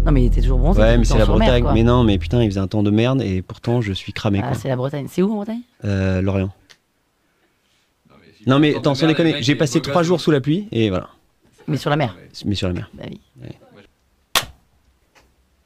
Non, mais t'es toujours bronzé. Ouais, mais c'est la Mer, Bretagne. quoi. Mais non, mais putain, il faisait un temps de merde et pourtant je suis cramé. Ah, Quoi. c'est la Bretagne. C'est où en Bretagne? Lorient. Non, mais attends, sans déconner, j'ai passé 3 jours sous la pluie et voilà. Mais sur la mer. Mais sur la mer. Bah oui. Ouais.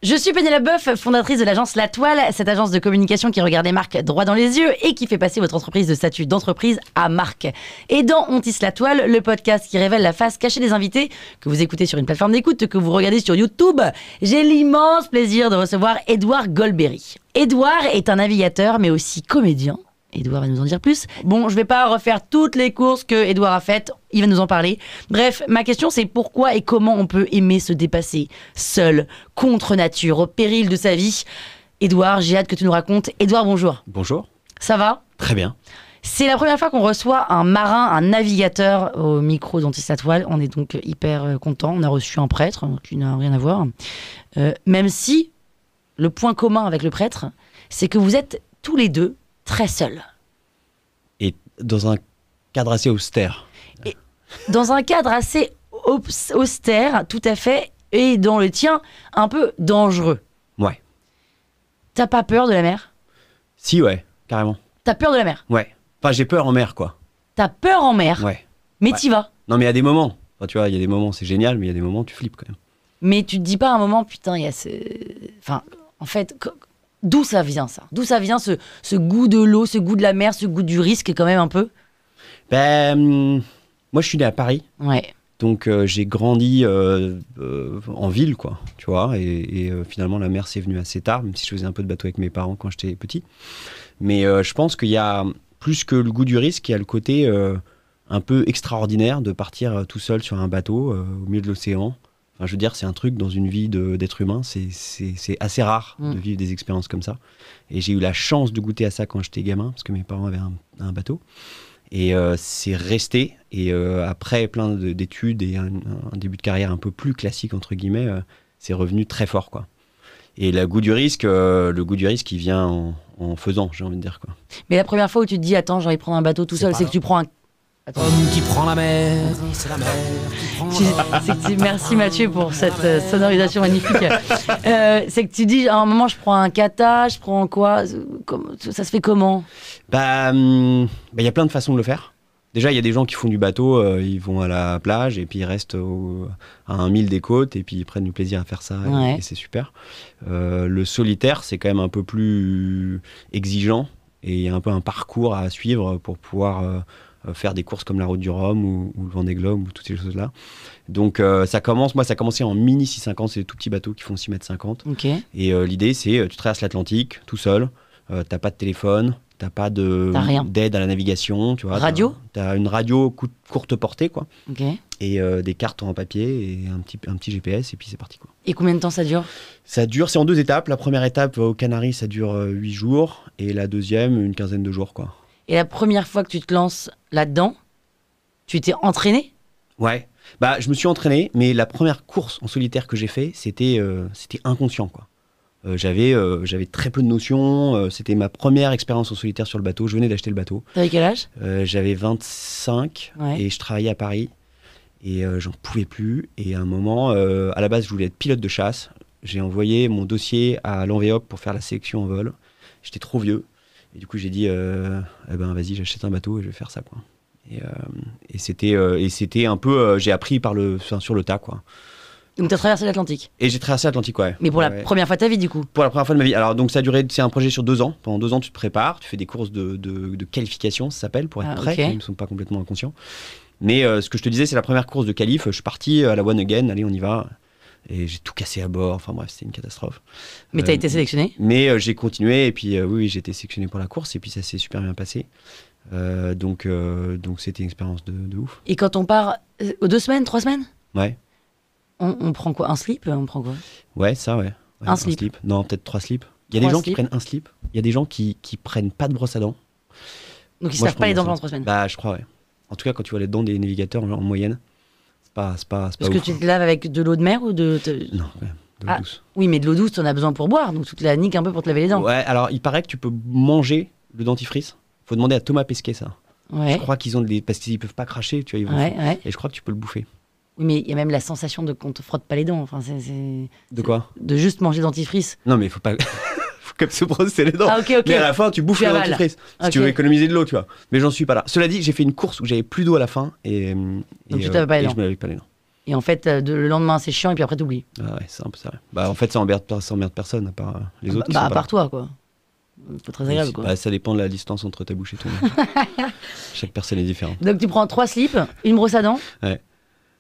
Je suis Pénélope Boeuf, fondatrice de l'agence La Toile, cette agence de communication qui regarde les marques droit dans les yeux et qui fait passer votre entreprise de statut d'entreprise à marque. Et dans On tisse la toile, le podcast qui révèle la face cachée des invités, que vous écoutez sur une plateforme d'écoute, que vous regardez sur YouTube, j'ai l'immense plaisir de recevoir Édouard Golbery. Édouard est un navigateur mais aussi comédien. Édouard va nous en dire plus. Bon, je vais pas refaire toutes les courses que Édouard a faites, il va nous en parler. Bref, ma question c'est pourquoi et comment on peut aimer se dépasser, seul, contre nature, au péril de sa vie. Édouard, j'ai hâte que tu nous racontes. Édouard, bonjour. Bonjour. Ça va ? Très bien. C'est la première fois qu'on reçoit un marin, un navigateur au micro d'On tisse la toile. On est donc hyper contents. On a reçu un prêtre qui n'a rien à voir. Même si le point commun avec le prêtre, c'est que vous êtes tous les deux très seul. Et dans un cadre assez austère. Et dans un cadre assez austère, tout à fait, et dans le tien, un peu dangereux. Ouais. T'as pas peur de la mer ? Si, ouais, carrément. T'as peur de la mer ? Ouais. Enfin, j'ai peur en mer, quoi. T'as peur en mer ? Ouais. Mais Ouais. t'y vas ? Non, mais il y a des moments. Enfin, tu vois, il y a des moments, c'est génial, mais il y a des moments, tu flippes quand même. Mais tu te dis pas à un moment, putain, il y a ce... Enfin, en fait, d'où ça vient, ça ? D'où ça vient, ce goût de l'eau, ce goût de la mer, ce goût du risque, quand même, un peu ? Moi, je suis né à Paris. Ouais. Donc, j'ai grandi en ville, quoi, tu vois. Et finalement, la mer, c'est venu assez tard, même si je faisais un peu de bateau avec mes parents quand j'étais petit. Mais je pense qu'il y a, plus que le goût du risque, il y a le côté un peu extraordinaire de partir tout seul sur un bateau au milieu de l'océan. Enfin, je veux dire, c'est un truc dans une vie d'être humain, c'est assez rare de vivre des expériences comme ça. Et j'ai eu la chance de goûter à ça quand j'étais gamin, parce que mes parents avaient un bateau. Et c'est resté. Et après plein d'études et un début de carrière un peu plus classique, entre guillemets, c'est revenu très fort, quoi. Et le goût du risque, il vient en faisant, j'ai envie de dire, quoi. Mais la première fois où tu te dis, attends, j'ai envie de prendre un bateau tout seul, c'est que tu prends un... Attends. Homme qui prend la mer, c'est la mer qui prend la mer. Merci Mathieu pour cette sonorisation magnifique. C'est que tu dis, à un moment, je prends un kata, je prends quoi ? Ça se fait comment ? Y a plein de façons de le faire. Déjà, il y a des gens qui font du bateau, ils vont à la plage et puis ils restent à 1 mille des côtes et puis ils prennent du plaisir à faire ça et c'est super. Le solitaire, c'est quand même un peu plus exigeant et il y a un peu un parcours à suivre pour pouvoir faire des courses comme la Route du Rhum ou le Vendée Globe ou toutes ces choses-là. Donc ça a commencé en mini 650, c'est des tout petits bateaux qui font 6,50 m. Okay. Et l'idée, c'est tu traverses l'Atlantique tout seul, t'as pas de téléphone, t'as pas d'aide à la navigation, tu vois. Radio ? T'as une radio courte portée, quoi. Okay. Et des cartes en papier et un petit GPS, et puis c'est parti, quoi. Et combien de temps ça dure ? C'est en 2 étapes. La première étape aux Canaries, ça dure 8 jours, et la deuxième, une quinzaine de jours, quoi. Et la première fois que tu te lances là-dedans, tu t'es entraîné ? Ouais. Je me suis entraîné, mais la première course en solitaire que j'ai fait, c'était inconscient, quoi. J'avais très peu de notions. C'était ma première expérience en solitaire sur le bateau. Je venais d'acheter le bateau. T'avais quel âge ? J'avais 25 et je travaillais à Paris. Et j'en pouvais plus. Et à un moment, à la base, je voulais être pilote de chasse. J'ai envoyé mon dossier à l'Envéop pour faire la sélection en vol. J'étais trop vieux. Et du coup, j'ai dit, vas-y, j'achète un bateau et je vais faire ça, quoi. Et c'était un peu... j'ai appris sur le tas, quoi. Donc, tu as traversé l'Atlantique. Et j'ai traversé l'Atlantique, ouais. Mais pour la première fois de ta vie, du coup. Pour la première fois de ma vie. Alors, donc, ça a duré, c'est un projet sur 2 ans. Pendant 2 ans, tu te prépares, tu fais des courses de qualification, ça s'appelle, pour être prêt. Okay. Ils ne sont pas complètement inconscients. Mais ce que je te disais, c'est la première course de qualif. Je suis parti à la One Again, allez, on y va. Et j'ai tout cassé à bord. Enfin bref, c'était une catastrophe. Mais tu as été sélectionné ? Mais j'ai continué, et puis oui, j'ai été sélectionné pour la course, et puis ça s'est super bien passé. Donc c'était une expérience de ouf. Et quand on part, 2 semaines, 3 semaines ? Ouais. On prend quoi ? Un slip ? On prend quoi ? Ouais, ça, ouais. Un slip. Non, peut-être 3 slips. Il y a des gens qui prennent un slip. Il y a des gens qui prennent pas de brosse à dents. Donc ils ne savent pas les dents pendant 3 semaines. Je crois, ouais. En tout cas, quand tu vois les dents des navigateurs en moyenne, c'est pas Parce ouf, que tu te laves avec de l'eau de mer ou de... Non, ouais, de l'eau douce. Oui, mais de l'eau douce, tu en as besoin pour boire. Donc tu te la niques un peu pour te laver les dents. Ouais, alors il paraît que tu peux manger le dentifrice. Faut demander à Thomas Pesquet ça. Ouais. Je crois qu'ils ont parce qu'ils peuvent pas cracher, tu vois. Et je crois que tu peux le bouffer. Oui, mais il y a même la sensation de qu'on te frotte pas les dents. Enfin, De quoi? de juste manger dentifrice. Non, mais il faut pas. Faut quand même se brosser les dents. Ah, ok. Mais à la fin, tu bouffes Tu le avales. dentifrice. Si Ok. tu veux économiser de l'eau, tu vois. Mais j'en suis pas là. Cela dit, j'ai fait une course où j'avais plus d'eau à la fin et tu t'avais pas les et dents. je me lavais pas les dents. Et en fait, le lendemain, c'est chiant et puis après, t'oublies. Ah ouais, c'est un peu ça. Bah en fait, ça emmerde personne à part les autres qui Bah, sont à pas part là. toi, quoi. C'est pas très agréable, Oui, quoi. bah, ça dépend de la distance entre ta bouche et ton nez. Chaque personne est différente. Donc, tu prends 3 slips, une brosse à dents. Ouais.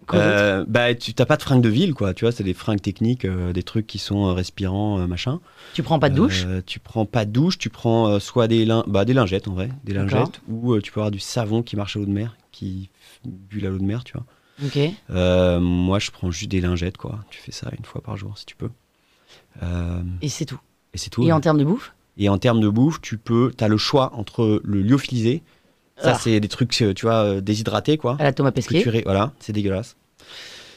Quoi d'autre Bah tu t'as pas de fringues de ville, quoi. Tu vois, c'est des fringues techniques, des trucs qui sont respirants, machin. Tu prends pas de douche. Tu prends pas de douche, tu prends soit des lingettes en vrai, des D'accord. lingettes, ou tu peux avoir du savon qui marche à l'eau de mer, qui bulle à l'eau de mer, tu vois. Ok. Moi, je prends juste des lingettes, quoi. Tu fais ça une fois par jour si tu peux. Et c'est tout. Et c'est tout. Et Ouais. en termes de bouffe Et en termes de bouffe, t'as le choix entre le lyophilisé. Ça, Ah. c'est des trucs, tu vois, déshydratés, quoi. à la Thomas Que Pesquet. Voilà, c'est dégueulasse.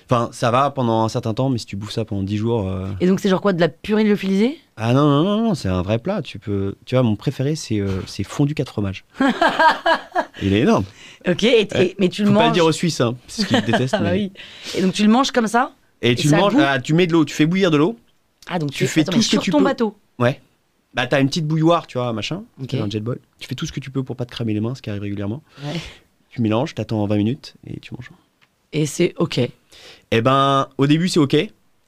Enfin, ça va pendant un certain temps, mais si tu bouffes ça pendant 10 jours. Et donc, c'est genre quoi, de la purée lyophilisée? Ah non, non, non, non, c'est un vrai plat. Tu vois, mon préféré, c'est fondu 4 fromages. Il est énorme. Ok, mais tu le Faut manges. pas le dire aux Suisses, hein, parce qu'ils détestent. Ah bah mais- oui. Et donc, tu le manges comme ça? Et Et tu ça le a manges, goût tu mets de l'eau, tu fais bouillir de l'eau. Ah, donc Tu fais attends, tout mais ce que sur tu ton peux. bateau. Ouais. Bah, t'as une petite bouilloire, tu vois, machin. Ok. Un jet boil. Tu fais tout ce que tu peux pour pas te cramer les mains, ce qui arrive régulièrement. Ouais. Tu mélanges, t'attends 20 minutes et tu manges. Et c'est ok. Eh ben, au début, c'est OK.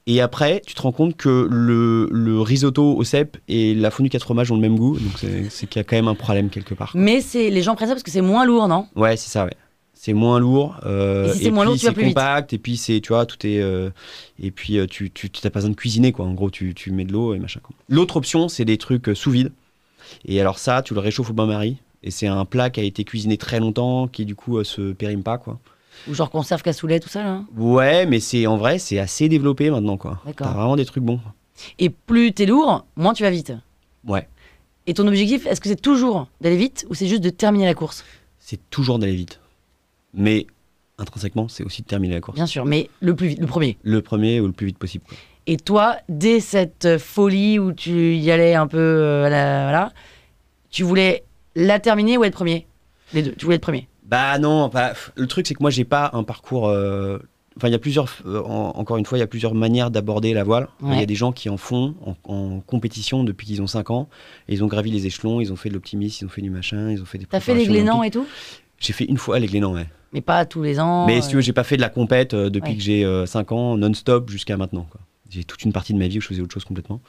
Et après, tu te rends compte que le risotto au cèpe et la fondue 4 fromages ont le même goût. Donc, c'est qu'il y a quand même un problème quelque part. Mais les gens prennent ça parce que c'est moins lourd, non? Ouais, c'est ça, ouais. C'est moins lourd. Et si c'est moins puis lourd, tu vas c'est plus vite. compact. Et puis, tu vois, tout est. Et puis, tu t'as pas besoin de cuisiner, quoi. En gros, tu mets de l'eau et machin. Quoi. L'autre option, c'est des trucs sous vide. Et alors, ça, tu le réchauffes au bain-marie. Et c'est un plat qui a été cuisiné très longtemps, qui du coup se périme pas, quoi. Ou genre conserve cassoulet, tout ça, là. Ouais, mais en vrai, c'est assez développé maintenant, quoi. D'accord. T'as vraiment des trucs bons. Et plus t'es lourd, moins tu vas vite. Ouais. Et ton objectif, est-ce que c'est toujours d'aller vite ou c'est juste de terminer la course? C'est toujours d'aller vite. Mais intrinsèquement, c'est aussi de terminer la course. Bien sûr, mais le plus vite, le premier. Le premier ou le plus vite possible, quoi. Et toi, dès cette folie où tu y allais un peu, voilà, tu voulais la terminer ou être premier? Les deux, tu voulais être premier. Bah non, le truc c'est que moi j'ai pas un parcours. Enfin, il y a plusieurs. Encore une fois, il y a plusieurs manières d'aborder la voile. Il Ouais. y a des gens qui en font en compétition depuis qu'ils ont 5 ans. Et ils ont gravi les échelons, ils ont fait de l'optimisme, ils ont fait du machin, ils ont fait des. T'as fait les préparations Glénans olympiques. et tout? J'ai fait une fois les Glénans, ouais. Mais pas tous les ans. Mais si tu veux, j'ai pas fait de la compète depuis Ouais. que j'ai 5 ans, non-stop jusqu'à maintenant, quoi. J'ai toute une partie de ma vie où je faisais autre chose complètement.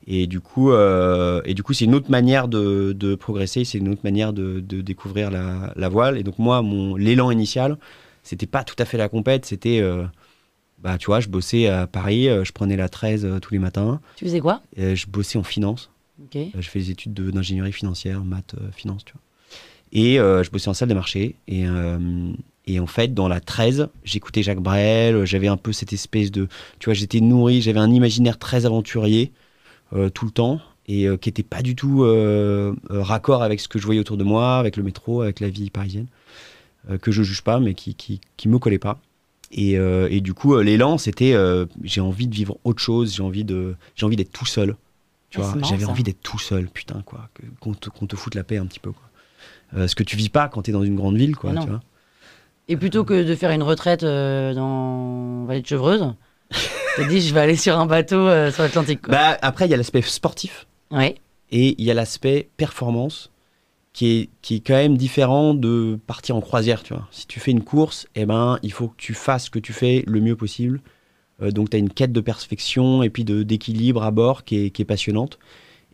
Et du coup, c'est une autre manière de progresser, c'est une autre manière de découvrir la voile. Et donc moi, l'élan initial, c'était pas tout à fait la compète, c'était, tu vois, je bossais à Paris, je prenais la 13 tous les matins, Tu faisais quoi? je bossais en finance, Ok. je fais des études d'ingénierie financière, maths, finance, tu vois. Et je bossais en salle de marché. Et en fait, dans la 13, j'écoutais Jacques Brel, j'avais un peu cette espèce de... Tu vois, j'étais nourri, j'avais un imaginaire très aventurier tout le temps, et qui n'était pas du tout raccord avec ce que je voyais autour de moi, avec le métro, avec la vie parisienne, que je juge pas, mais qui me collait pas. Et du coup, l'élan, c'était j'ai envie de vivre autre chose, j'ai envie d'être tout seul. Tu Ah, vois, c'est marrant, j'avais ça. envie d'être tout seul, putain, quoi, qu'on te foute la paix un petit peu, quoi. Ce que tu vis pas quand t'es dans une grande ville, quoi, Ah non. tu vois. Et plutôt que de faire une retraite dans Vallée de Chevreuse, t'as dit je vais aller sur un bateau sur l'Atlantique, quoi. Bah, après, il y a l'aspect sportif Ouais. et il y a l'aspect performance qui est quand même différent de partir en croisière, tu vois. Si tu fais une course, eh ben, il faut que tu fasses ce que tu fais le mieux possible. Donc, tu as une quête de perfection et puis d'équilibre à bord qui est passionnante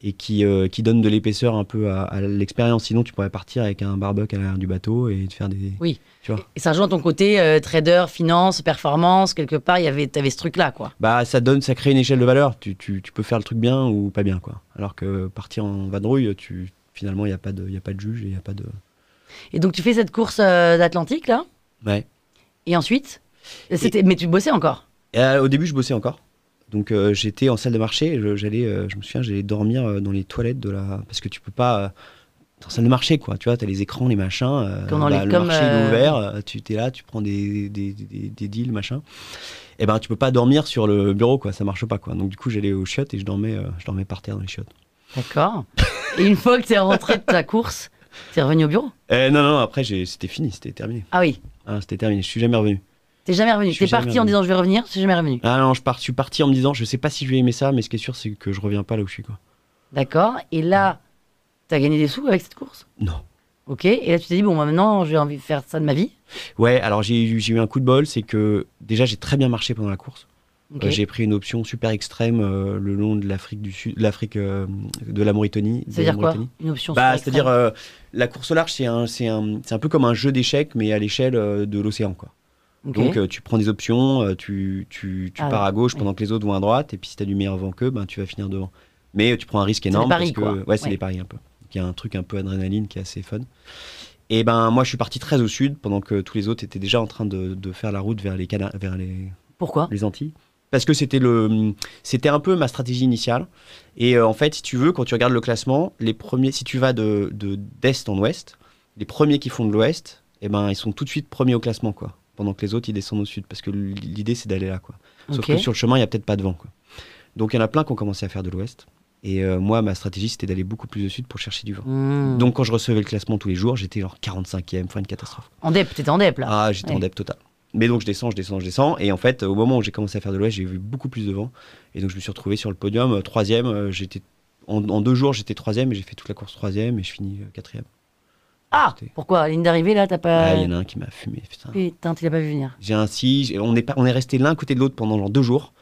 et qui donne de l'épaisseur un peu à l'expérience. Sinon, tu pourrais partir avec un barbecue à l'arrière du bateau et te faire des... Oui. Tu vois. Et ça rejoint ton côté trader, finance, performance, quelque part, t'avais ce truc-là, quoi. Bah, ça crée une échelle de valeur. Tu peux faire le truc bien ou pas bien, quoi. Alors que partir en vadrouille, finalement, il n'y a pas de juge et il n'y a pas de... Et donc tu fais cette course d'Atlantique, là, Ouais. et ensuite, mais tu bossais encore. Au début, je bossais encore. Donc, j'étais en salle de marché. Je me souviens, j'allais dormir dans les toilettes parce que tu peux pas... en salle de marché, quoi. Tu vois, t'as les écrans, les machins. Le marché il est ouvert. Tu t'es là, tu prends des deals, machin. Et ben, tu peux pas dormir sur le bureau, quoi. Ça marche pas, quoi. Donc, du coup, j'allais aux chiottes et je dormais par terre dans les chiottes. D'accord. Et une fois que t'es rentré de ta course, t'es revenu au bureau? Non, après, c'était fini, c'était terminé. Ah oui. C'était terminé. Je suis jamais revenu. T'es jamais revenu. Je suis T'es jamais parti en revenu. disant je vais revenir, c'est jamais revenu. Ah non, je suis parti en me disant, je sais pas si je vais aimer ça, mais ce qui est sûr, c'est que je reviens pas là où je suis, quoi. D'accord. Et là, t'as gagné des sous avec cette course? Non. Ok. Et là, tu t'es dit, bon, maintenant, j'ai envie de faire ça de ma vie. Ouais, alors j'ai eu un coup de bol, c'est que déjà j'ai très bien marché pendant la course. Ok. J'ai pris une option super extrême le long de l'Afrique du Sud, de la Mauritanie. C'est-à-dire quoi? Une option Bah, super c'est-à-dire extrême. la course au large, c'est un peu comme un jeu d'échecs, mais à l'échelle de l'océan, quoi. Ok. Donc tu prends des options, tu Ah pars ouais, à gauche oui. pendant que les autres vont à droite, et puis si tu as du meilleur vent qu'eux, ben, tu vas finir devant. Mais tu prends un risque des énorme. paris, parce que, quoi. ouais, c'est Ouais. des paris un peu. Il y a un truc un peu adrénaline qui est assez fun. Et ben moi je suis parti très au sud pendant que tous les autres étaient déjà en train de faire la route vers Pourquoi? les Antilles. Parce que c'était un peu ma stratégie initiale. Et en fait, si tu veux, quand tu regardes le classement, les premiers, si tu vas d'est en ouest, les premiers qui font de l'ouest, eh ben, ils sont tout de suite premiers au classement, quoi. Pendant que les autres, ils descendent au sud. Parce que l'idée, c'est d'aller là, quoi. Sauf Ok. que sur le chemin, il n'y a peut-être pas de vent, quoi. Donc, il y en a plein qui ont commencé à faire de l'ouest. Et moi, ma stratégie, c'était d'aller beaucoup plus au sud pour chercher du vent. Hmm. Donc, quand je recevais le classement tous les jours, j'étais genre 45e, enfin une catastrophe. En dep, t'étais en dep là. Ah, j'étais en Ouais. dep total. Mais donc je descends. Et en fait, au moment où j'ai commencé à faire de l'ouest, j'ai vu beaucoup plus de vent. Et donc je me suis retrouvé sur le podium, troisième. En 2 jours, j'étais troisième et j'ai fait toute la course troisième et je finis quatrième. Ah, C'était- pourquoi? Ligne d'arrivée là, t'as pas. Ah, il y en a un qui m'a fumé. Putain. Putain, tu l'as pas vu venir. On est resté l'un côté de l'autre pendant genre 2 jours.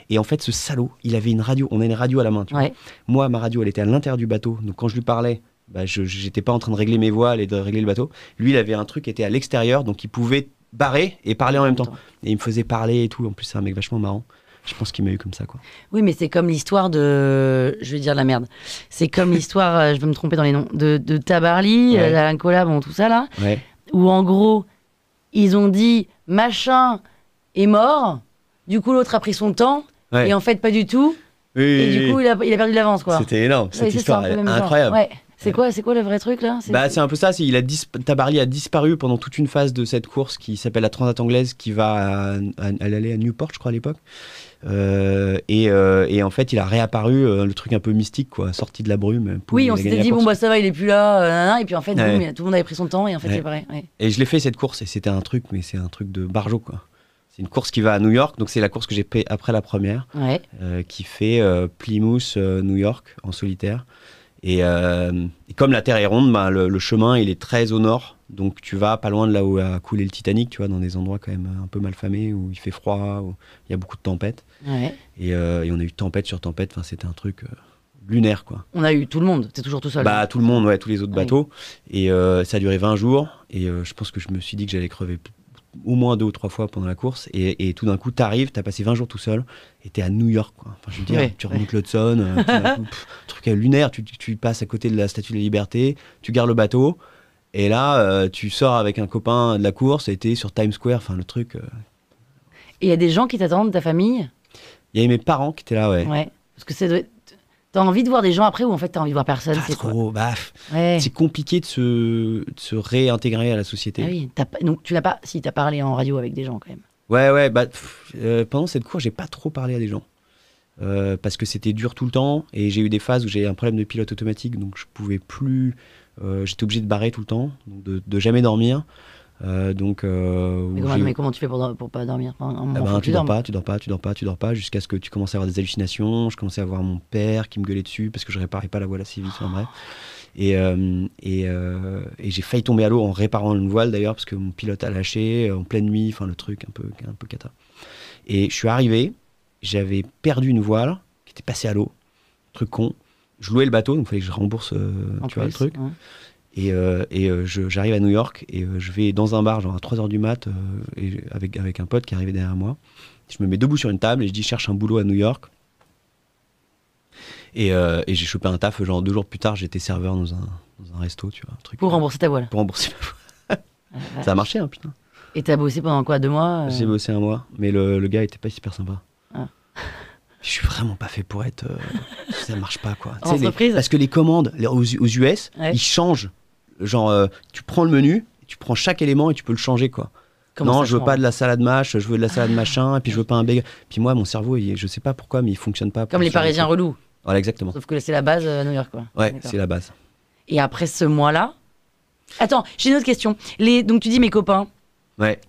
Et en fait, ce salaud, il avait une radio. On a une radio à la main. Tu vois. Ouais. Moi, ma radio, elle était à l'intérieur du bateau. Donc quand je lui parlais, bah, j'étais pas en train de régler mes voiles et de régler le bateau. Lui, il avait un truc qui était à l'extérieur, donc il pouvait barrer et parler en même temps. Et il me faisait parler et tout. En plus, c'est un mec vachement marrant. Je pense qu'il m'a eu comme ça, quoi. Oui, mais c'est comme l'histoire de. Je vais dire de la merde. C'est comme l'histoire, je vais me tromper dans les noms, de Tabarly, Ouais. d'Alain Colas, bon, tout ça là. Ouais. Où en gros, ils ont dit machin est mort. Du coup, l'autre a pris son temps. Ouais. Et en fait, pas du tout. Oui, Et oui, du oui. coup, il a perdu de l'avance, quoi. C'était énorme. Ouais, Cette c'est ça, histoire, un peu elle le est même genre. incroyable. Ouais. C'est quoi le vrai truc là? Bah, c'est un peu ça. Tabarly a disparu pendant toute une phase de cette course qui s'appelle la Transat anglaise, qui va aller à Newport, je crois, à l'époque. Et en fait, il a réapparu, le truc un peu mystique, quoi, sorti de la brume. Pouf, Oui, il on a s'était gagné la dit, bon, course. bah ça va, il est plus là. Nanana, et puis en fait, Ouais. boum, tout le monde avait pris son temps. Et en fait, Ouais. c'est pareil. Ouais. Et je l'ai fait cette course, et c'était un truc, mais c'est un truc de barjot, quoi. C'est une course qui va à New York, donc c'est la course que j'ai fait après la première, Ouais. qui fait Plymouth, New York, en solitaire. Et comme la Terre est ronde, bah, le chemin, il est très au nord. Donc tu vas pas loin de là où a coulé le Titanic, tu vois, dans des endroits quand même un peu malfamés, où il fait froid, où il y a beaucoup de tempêtes. Ouais. Et on a eu tempête sur tempête, enfin, c'était un truc lunaire, quoi. On a eu tout le monde. T'es toujours tout seul. Bah, tout le monde, ouais, tous les autres Ah oui. bateaux. Et ça a duré 20 jours. Et je pense que je me suis dit que j'allais crever au moins 2 ou 3 fois pendant la course. Et tout d'un coup, t'arrives, t'as passé 20 jours tout seul, et t'es à New York, quoi. Enfin, je veux dire, Ouais, tu remontes l'Hudson, tout d'un coup, truc lunaire, tu passes à côté de la Statue de la Liberté, tu gardes le bateau, et là, tu sors avec un copain de la course, et t'es sur Times Square, enfin, le truc. Et il y a des gens qui t'attendent, ta famille. Il y avait mes parents qui étaient là, ouais. Ouais. Parce que t'as envie de voir des gens après ou en fait t'as envie de voir personne. Pas C'est quoi? trop, bah, Ouais. c'est compliqué de se réintégrer à la société. Ah oui. Donc tu l'as pas. Si t'as parlé en radio avec des gens quand même. Ouais, bah, pendant cette course, j'ai pas trop parlé à des gens. Parce que c'était dur tout le temps, et j'ai eu des phases où j'ai un problème de pilote automatique, donc je pouvais plus. J'étais obligé de barrer tout le temps, donc de jamais dormir. Mais comment tu fais pour pas dormir? Enfin, un moment, faut que tu dors dormes. pas, jusqu'à ce que tu commences à avoir des hallucinations. Je commençais à voir mon père qui me gueulait dessus parce que je réparais pas la voile assez vite, en vrai. Et j'ai failli tomber à l'eau en réparant une voile d'ailleurs, parce que mon pilote a lâché en pleine nuit, enfin le truc un peu cata. Et je suis arrivé, j'avais perdu une voile qui était passée à l'eau, truc con. Je louais le bateau, donc il fallait que je rembourse En tu vois, le plus, truc. ouais. J'arrive à New York et je vais dans un bar genre à 3h du mat avec un pote qui arrivait derrière moi. Je me mets debout sur une table et je dis cherche un boulot à New York. Et j'ai chopé un taf, genre 2 jours plus tard, j'étais serveur dans un resto, tu vois, un truc. Pour rembourser ta voile. Pour rembourser ma voile. Ça a marché, hein, putain. Et t'as bossé pendant quoi? 2 mois? J'ai bossé 1 mois, mais le gars était pas super sympa. Ah. Je suis vraiment pas fait pour être. Ça marche pas, quoi. En Tu sais, entreprise parce que les commandes aux US, Ouais. ils changent. Genre, tu prends le menu, tu prends chaque élément et tu peux le changer, quoi. Comment Non, ça je veux change pas de la salade mâche, je veux de la salade machin, et puis je veux pas un bagel. Puis moi, mon cerveau, je sais pas pourquoi, mais il fonctionne pas. Comme les Parisiens relous. Voilà, exactement. Sauf que c'est la base à New York, quoi. Ouais, D'accord. c'est la base. Et après ce mois-là. Attends, j'ai une autre question. Donc tu dis mes copains. Ouais.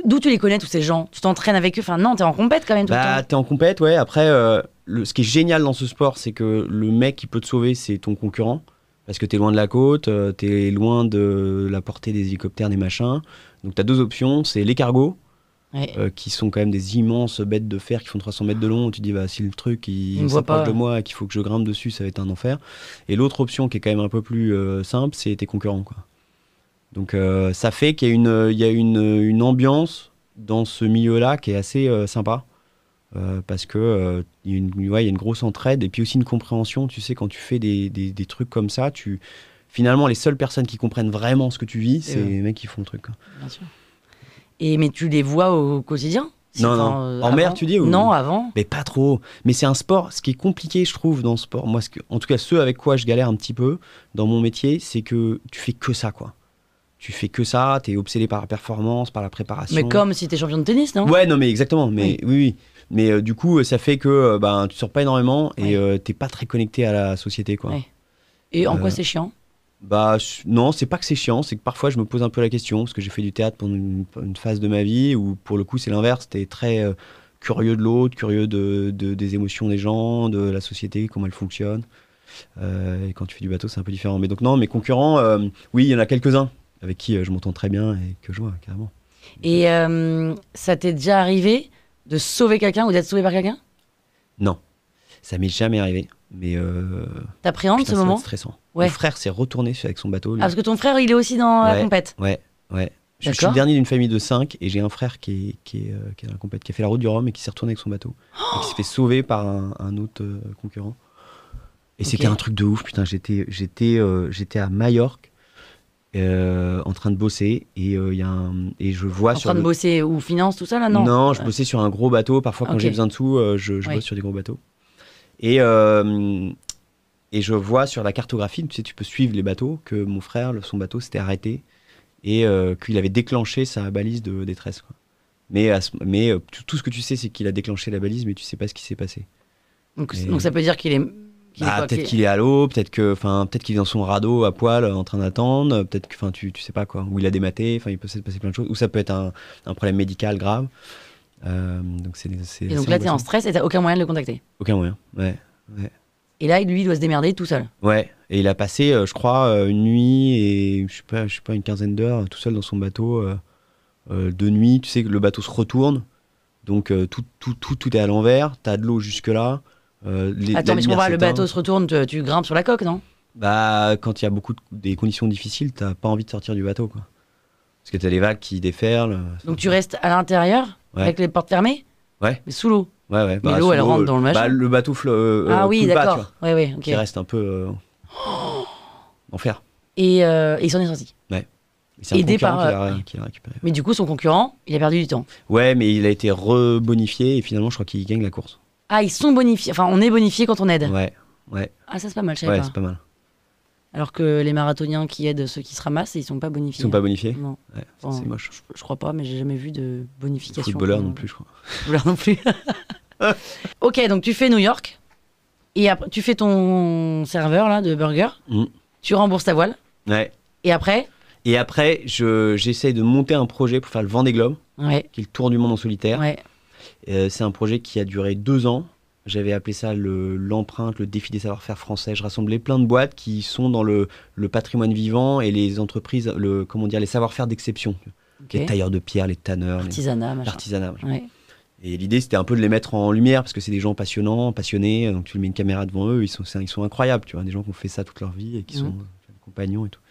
d'où tu les connais, tous ces gens? Tu t'entraînes avec eux? Enfin, non, t'es en compète quand même tout le Bah, temps. t'es en compète, ouais. Après, ce qui est génial dans ce sport, c'est que le mec qui peut te sauver, c'est ton concurrent. Parce que t'es loin de la côte, t'es loin de la portée des hélicoptères, des machins. Donc t'as deux options, c'est les cargos, Ouais. qui sont quand même des immenses bêtes de fer qui font 300 mètres de long. Où tu te dis, bah, si le truc Il me il voit s'approche pas. de moi et qu'il faut que je grimpe dessus, ça va être un enfer. Et l'autre option qui est quand même un peu plus simple, c'est tes concurrents, quoi. Donc ça fait qu'il y a une ambiance dans ce milieu-là qui est assez sympa. Parce que il y a une grosse entraide et puis aussi une compréhension. Tu sais, quand tu fais des trucs comme ça, finalement, les seules personnes qui comprennent vraiment ce que tu vis, c'est vrai. les mecs qui font le truc, quoi. Bien sûr. Mais tu les vois au quotidien? Non, Enfin, non. En avant mer, tu dis, ou- Non, avant. Mais pas trop. Mais c'est un sport. Ce qui est compliqué, je trouve, dans ce sport, moi, en tout cas, ceux avec quoi je galère un petit peu dans mon métier, c'est que tu fais que ça, quoi. Tu fais que ça, t'es obsédé par la performance, par la préparation. Mais comme si t'es champion de tennis, non? Ouais, non, mais exactement. Mais oui. Mais du coup, ça fait que tu sors pas énormément et t'es pas très connecté à la société, quoi. Ouais. Et en quoi c'est chiant? Bah non, c'est pas que c'est chiant, c'est que parfois je me pose un peu la question parce que j'ai fait du théâtre pendant une phase de ma vie où pour le coup c'est l'inverse, t'es très curieux de l'autre, curieux des émotions des gens, de la société, comment elle fonctionne. Et quand tu fais du bateau, c'est un peu différent. Mais donc non, mes concurrents, oui, il y en a quelques-uns avec qui je m'entends très bien et que je vois carrément. Et ça t'est déjà arrivé de sauver quelqu'un ou d'être sauvé par quelqu'un? Non, ça m'est jamais arrivé. Mais T'appréhendes putain, ce ça doit moment? être stressant. Ouais. Mon frère s'est retourné avec son bateau. Lui. Ah, parce que ton frère, il est aussi dans la compète. Ouais. Je suis D'accord. le dernier d'une famille de 5 et j'ai un frère qui est dans la compète, qui a fait la route du Rhum et qui s'est retourné avec son bateau et qui s'est fait sauver par un autre concurrent. Et Ok. c'était un truc de ouf, putain. J'étais à Majorque en train de bosser et et je vois En sur train de bosser ou finance, tout ça là? Non. Non, je bossais sur un gros bateau. Parfois, quand Ok. j'ai besoin de sous, je Ouais. bosse sur des gros bateaux. Et je vois sur la cartographie, tu sais, tu peux suivre les bateaux, que mon frère, son bateau s'était arrêté et qu'il avait déclenché sa balise de détresse, quoi. Mais tout ce que tu sais, c'est qu'il a déclenché la balise, mais tu sais pas ce qui s'est passé. Donc Et- ça peut dire qu'il est. Peut-être qu'il est à l'eau, peut-être qu'il est dans son radeau à poil en train d'attendre, peut-être que, enfin, tu sais pas quoi, ou il a dématé, enfin, il peut se passer plein de choses, ou ça peut être un problème médical grave. Donc c'est Et donc là, t'es en angoissant. stress et t'as aucun moyen de le contacter. Aucun moyen, ouais. Et là, lui, il doit se démerder tout seul. Ouais, et il a passé, je crois, une nuit et je sais pas, une quinzaine d'heures tout seul dans son bateau. De nuit, tu sais que le bateau se retourne, donc tout est à l'envers, t'as de l'eau jusque-là. Attends, mais je comprends pas, le bateau se retourne, tu grimpes sur la coque, non? Bah, quand il y a des conditions difficiles, t'as pas envie de sortir du bateau, quoi. Parce que t'as les vagues qui déferlent. Donc tu restes à l'intérieur, Ouais. avec les portes fermées, Ouais, mais sous l'eau. ouais. Mais l'eau, sous elle rentre dans le machin. Bah, le bateau Ah oui, coule pas, tu d'accord. vois. Ouais, ok. Qui reste un peu enfer. Et il s'en est sorti. Et c'est un Aidé concurrent par, qui l'a récupéré. Mais du coup, son concurrent, il a perdu du temps. Ouais, mais il a été rebonifié et finalement, je crois qu'il gagne la course. Ah, ils sont bonifiés. Enfin, on est bonifié quand on aide. Ouais, Ah, ça, c'est pas mal, je savais ouais, pas. c'est pas mal. Alors que les marathoniens qui aident ceux qui se ramassent, ils sont pas bonifiés. Ils sont pas bonifiés. Non, Ouais, ça, Enfin, c'est moche. je crois pas, mais j'ai jamais vu de bonification. Footballeur non plus, je crois. Footballeur non plus. Ok, donc tu fais New York. Et après, tu fais ton serveur là, de burger. Mm. Tu rembourses ta voile. Ouais. Et après, Et après, j'essaye de monter un projet pour faire le Vendée Globe, ouais, qui est le tour du monde en solitaire. ouais. C'est un projet qui a duré 2 ans. J'avais appelé ça l'empreinte, le défi des savoir-faire français. Je rassemblais plein de boîtes qui sont dans le patrimoine vivant et les entreprises, les savoir-faire d'exception. Ok. Les tailleurs de pierre, les tanneurs, Artisanat, machin. l'artisanat. machin. Ouais. Et l'idée, c'était un peu de les mettre en lumière parce que c'est des gens passionnés. Donc tu mets une caméra devant eux, ils sont incroyables, tu vois, des gens qui ont fait ça toute leur vie et qui sont des compagnons et tout.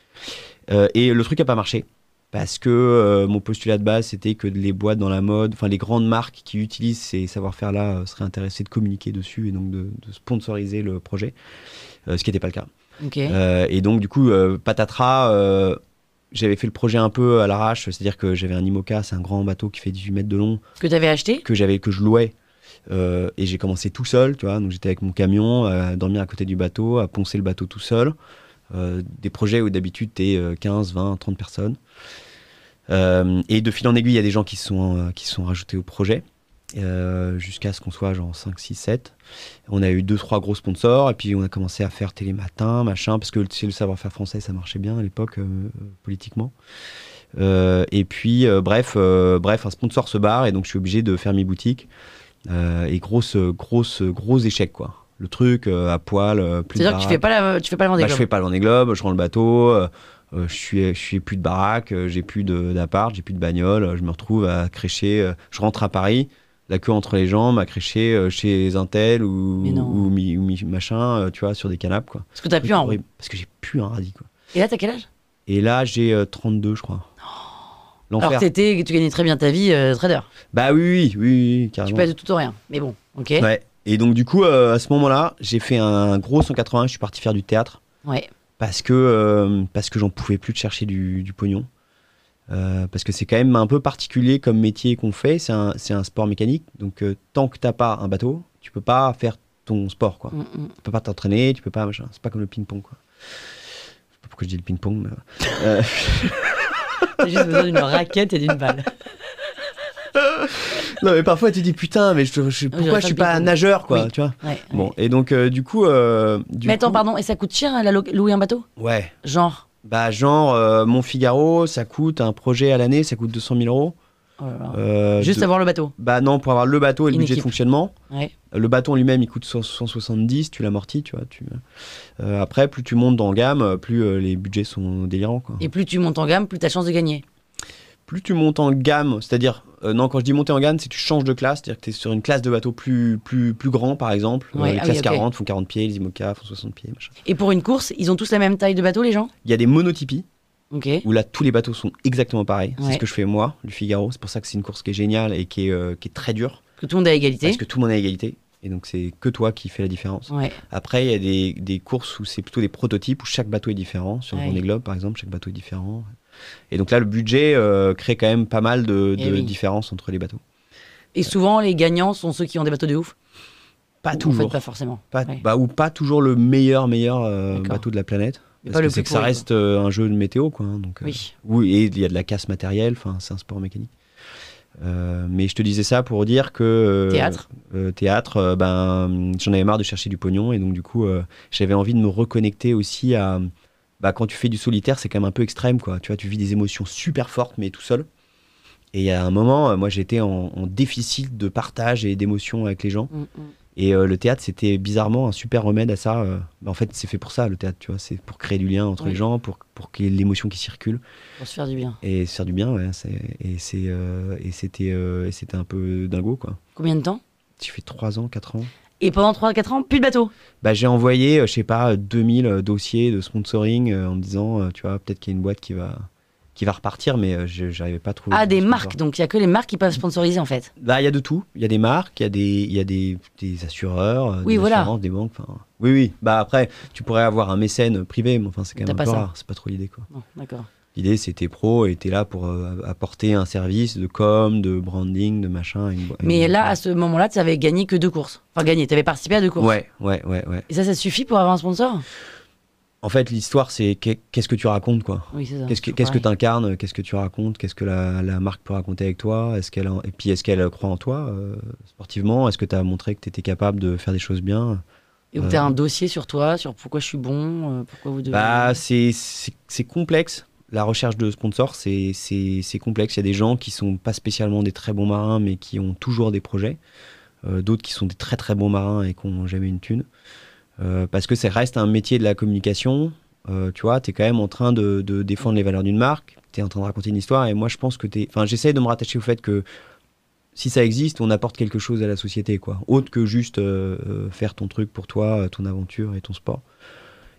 Et le truc n'a pas marché parce que mon postulat de base, c'était que les boîtes dans la mode, enfin les grandes marques qui utilisent ces savoir-faire-là seraient intéressées de communiquer dessus et donc de sponsoriser le projet, ce qui n'était pas le cas. Ok. Et donc du coup, patatras. J'avais fait le projet un peu à l'arrache, c'est-à-dire que j'avais un IMOCA, c'est un grand bateau qui fait 18 mètres de long, Que t'avais acheté. que je louais. Et j'ai commencé tout seul, tu vois. Donc j'étais avec mon camion, à dormir à côté du bateau, à poncer le bateau tout seul. Des projets où d'habitude t'es 15, 20, 30 personnes. Et de fil en aiguille, il y a des gens qui sont rajoutés au projet. Jusqu'à ce qu'on soit genre 5, 6, 7. On a eu 2-3 gros sponsors et puis on a commencé à faire Télématin, machin, parce que le savoir-faire français, ça marchait bien à l'époque, politiquement. Et puis, bref, un sponsor se barre et donc je suis obligé de faire mes boutiques. Et gros échec, quoi. Le truc à poil, plus de C'est-à-dire que tu fais pas le Vendée je Globe. fais pas le Vendée Globe, je rends le bateau, je suis plus de baraque, j'ai plus d'appart, j'ai plus de bagnole, je me retrouve à crécher, je rentre à Paris, la queue entre les jambes, à crécher chez un tel Mais non. ou machin, tu vois, sur des canapes, quoi. Parce que t'as plus un rond. Horrible, parce que j'ai plus un radis, quoi. Et là, t'as quel âge? Et là, j'ai 32, je crois. Alors L'enfer. que tu gagnais très bien ta vie trader. Bah oui, Tu carrément. peux être de tout ou rien. Mais bon, ok. Ouais. Et donc, du coup, à ce moment-là, j'ai fait un gros 180, je suis parti faire du théâtre. Ouais. Parce que j'en pouvais plus de chercher du pognon. Parce que c'est quand même un peu particulier comme métier qu'on fait. C'est un sport mécanique. Donc, tant que t'as pas un bateau, tu peux pas faire ton sport, quoi. Tu peux pas t'entraîner, tu peux pas machin. C'est pas comme le ping-pong, quoi. Je sais pas pourquoi je dis le ping-pong. Mais... T'as juste besoin d'une raquette et d'une balle. Non, mais parfois tu dis putain, mais pourquoi je suis pas nageur, quoi, Oui. tu vois. Ouais, Bon, ouais. et donc du coup. Mais attends, pardon, et ça coûte cher louer un bateau? Ouais. Genre. Bah genre Mon Figaro, ça coûte un projet à l'année, ça coûte 200 000 euros. Oh là là. Juste avoir le bateau. Bah non, pour avoir le bateau et le Une budget de équipe. fonctionnement. Ouais. Le bateau en lui-même, il coûte 170, tu l'amortis, tu vois. Après, plus tu montes en gamme, plus les budgets sont délirants, quoi. Et plus tu montes en gamme, plus t'as de chance de gagner. Plus tu montes en gamme, c'est-à-dire, non, quand je dis monter en gamme, c'est que tu changes de classe, c'est-à-dire que tu es sur une classe de bateau plus grand, par exemple. Ouais, Les ah classes oui, ok. 40 font 40 pieds, les IMOCA font 60 pieds, machin. Et pour une course, ils ont tous la même taille de bateau, les gens? Il y a des monotypies, Ok. où là, tous les bateaux sont exactement pareils. Ouais. C'est ce que je fais moi, du Figaro. C'est pour ça que c'est une course qui est géniale et qui est très dure, Que tout le monde est à égalité. parce que tout le monde est à égalité. Et donc, c'est que toi qui fais la différence. Ouais. Après, il y a des courses où c'est plutôt des prototypes, où chaque bateau est différent. Sur le Ouais. Vendée Globe, par exemple, chaque bateau est différent. Et donc là, le budget crée quand même pas mal de Eh oui. différences entre les bateaux. Et souvent, les gagnants sont ceux qui ont des bateaux de ouf. Pas Ou toujours. En fait, pas forcément. Ouais. Ou pas toujours le meilleur D'accord. bateau de la planète. Mais Parce pas le que c'est plus que ça pourri, reste un jeu de météo, quoi. Hein, donc, Oui. oui, et il y a de la casse matérielle, c'est un sport mécanique. Mais je te disais ça pour dire que Théâtre. j'en avais marre de chercher du pognon et donc du coup j'avais envie de me reconnecter aussi à quand tu fais du solitaire, c'est quand même un peu extrême, quoi. Tu vois, tu vis des émotions super fortes mais tout seul. Et il y a un moment, moi j'étais en déficit de partage et d'émotion avec les gens. Et le théâtre, c'était bizarrement un super remède à ça. En fait, c'est fait pour ça, le théâtre, tu vois. C'est pour créer du lien entre Oui. les gens, pour qu'il y ait de l'émotion qui circule. Pour se faire du bien. Et se faire du bien, ouais. C'était un peu dingo, quoi. Combien de temps? J'ai fait 3 ans, 4 ans. Et pendant 3-4 ans, plus de bateau. Bah, j'ai envoyé, je sais pas, 2000 dossiers de sponsoring en me disant, tu vois, peut-être qu'il y a une boîte qui va repartir, mais j'arrivais pas à trouver. Ah, de des sponsor. marques. Donc, il n'y a que les marques qui peuvent sponsoriser, en fait. Bah, il y a de tout. Il y a des marques, il y a des assureurs, Oui, des voilà. assurances, des banques. Oui. Bah, après, tu pourrais avoir un mécène privé, mais enfin, c'est quand même T'as un pas peu ça. rare. C'est pas trop l'idée, quoi. Non, d'accord. L'idée, c'était pro et t'es là pour apporter un service de com, de branding, de machin. Mais là, à ce moment-là, tu avais gagné que 2 courses. Enfin, gagné, tu avais participé à 2 courses. Ouais. Et ça suffit pour avoir un sponsor? En fait, l'histoire, c'est qu'est-ce que tu racontes, quoi. Oui, c'est ça. Qu'est-ce que Toujours tu incarnes, qu'est-ce que tu racontes, qu'est-ce que la marque peut raconter avec toi, et puis est-ce qu'elle croit en toi sportivement, est-ce que tu as montré que tu étais capable de faire des choses bien. Et où tu as un dossier sur toi, sur pourquoi je suis bon, pourquoi vous devez... Bah, c'est complexe. La recherche de sponsors, c'est complexe. Il y a des gens qui sont pas spécialement des très bons marins, mais qui ont toujours des projets. D'autres qui sont des très très bons marins et qui n'ont jamais une thune. Parce que ça reste un métier de la communication. Tu vois, tu es quand même en train de défendre les valeurs d'une marque. Tu es en train de raconter une histoire. Et moi, je pense que j'essaie de me rattacher au fait que si ça existe, on apporte quelque chose à la société, quoi. Autre que juste faire ton truc pour toi, ton aventure et ton sport.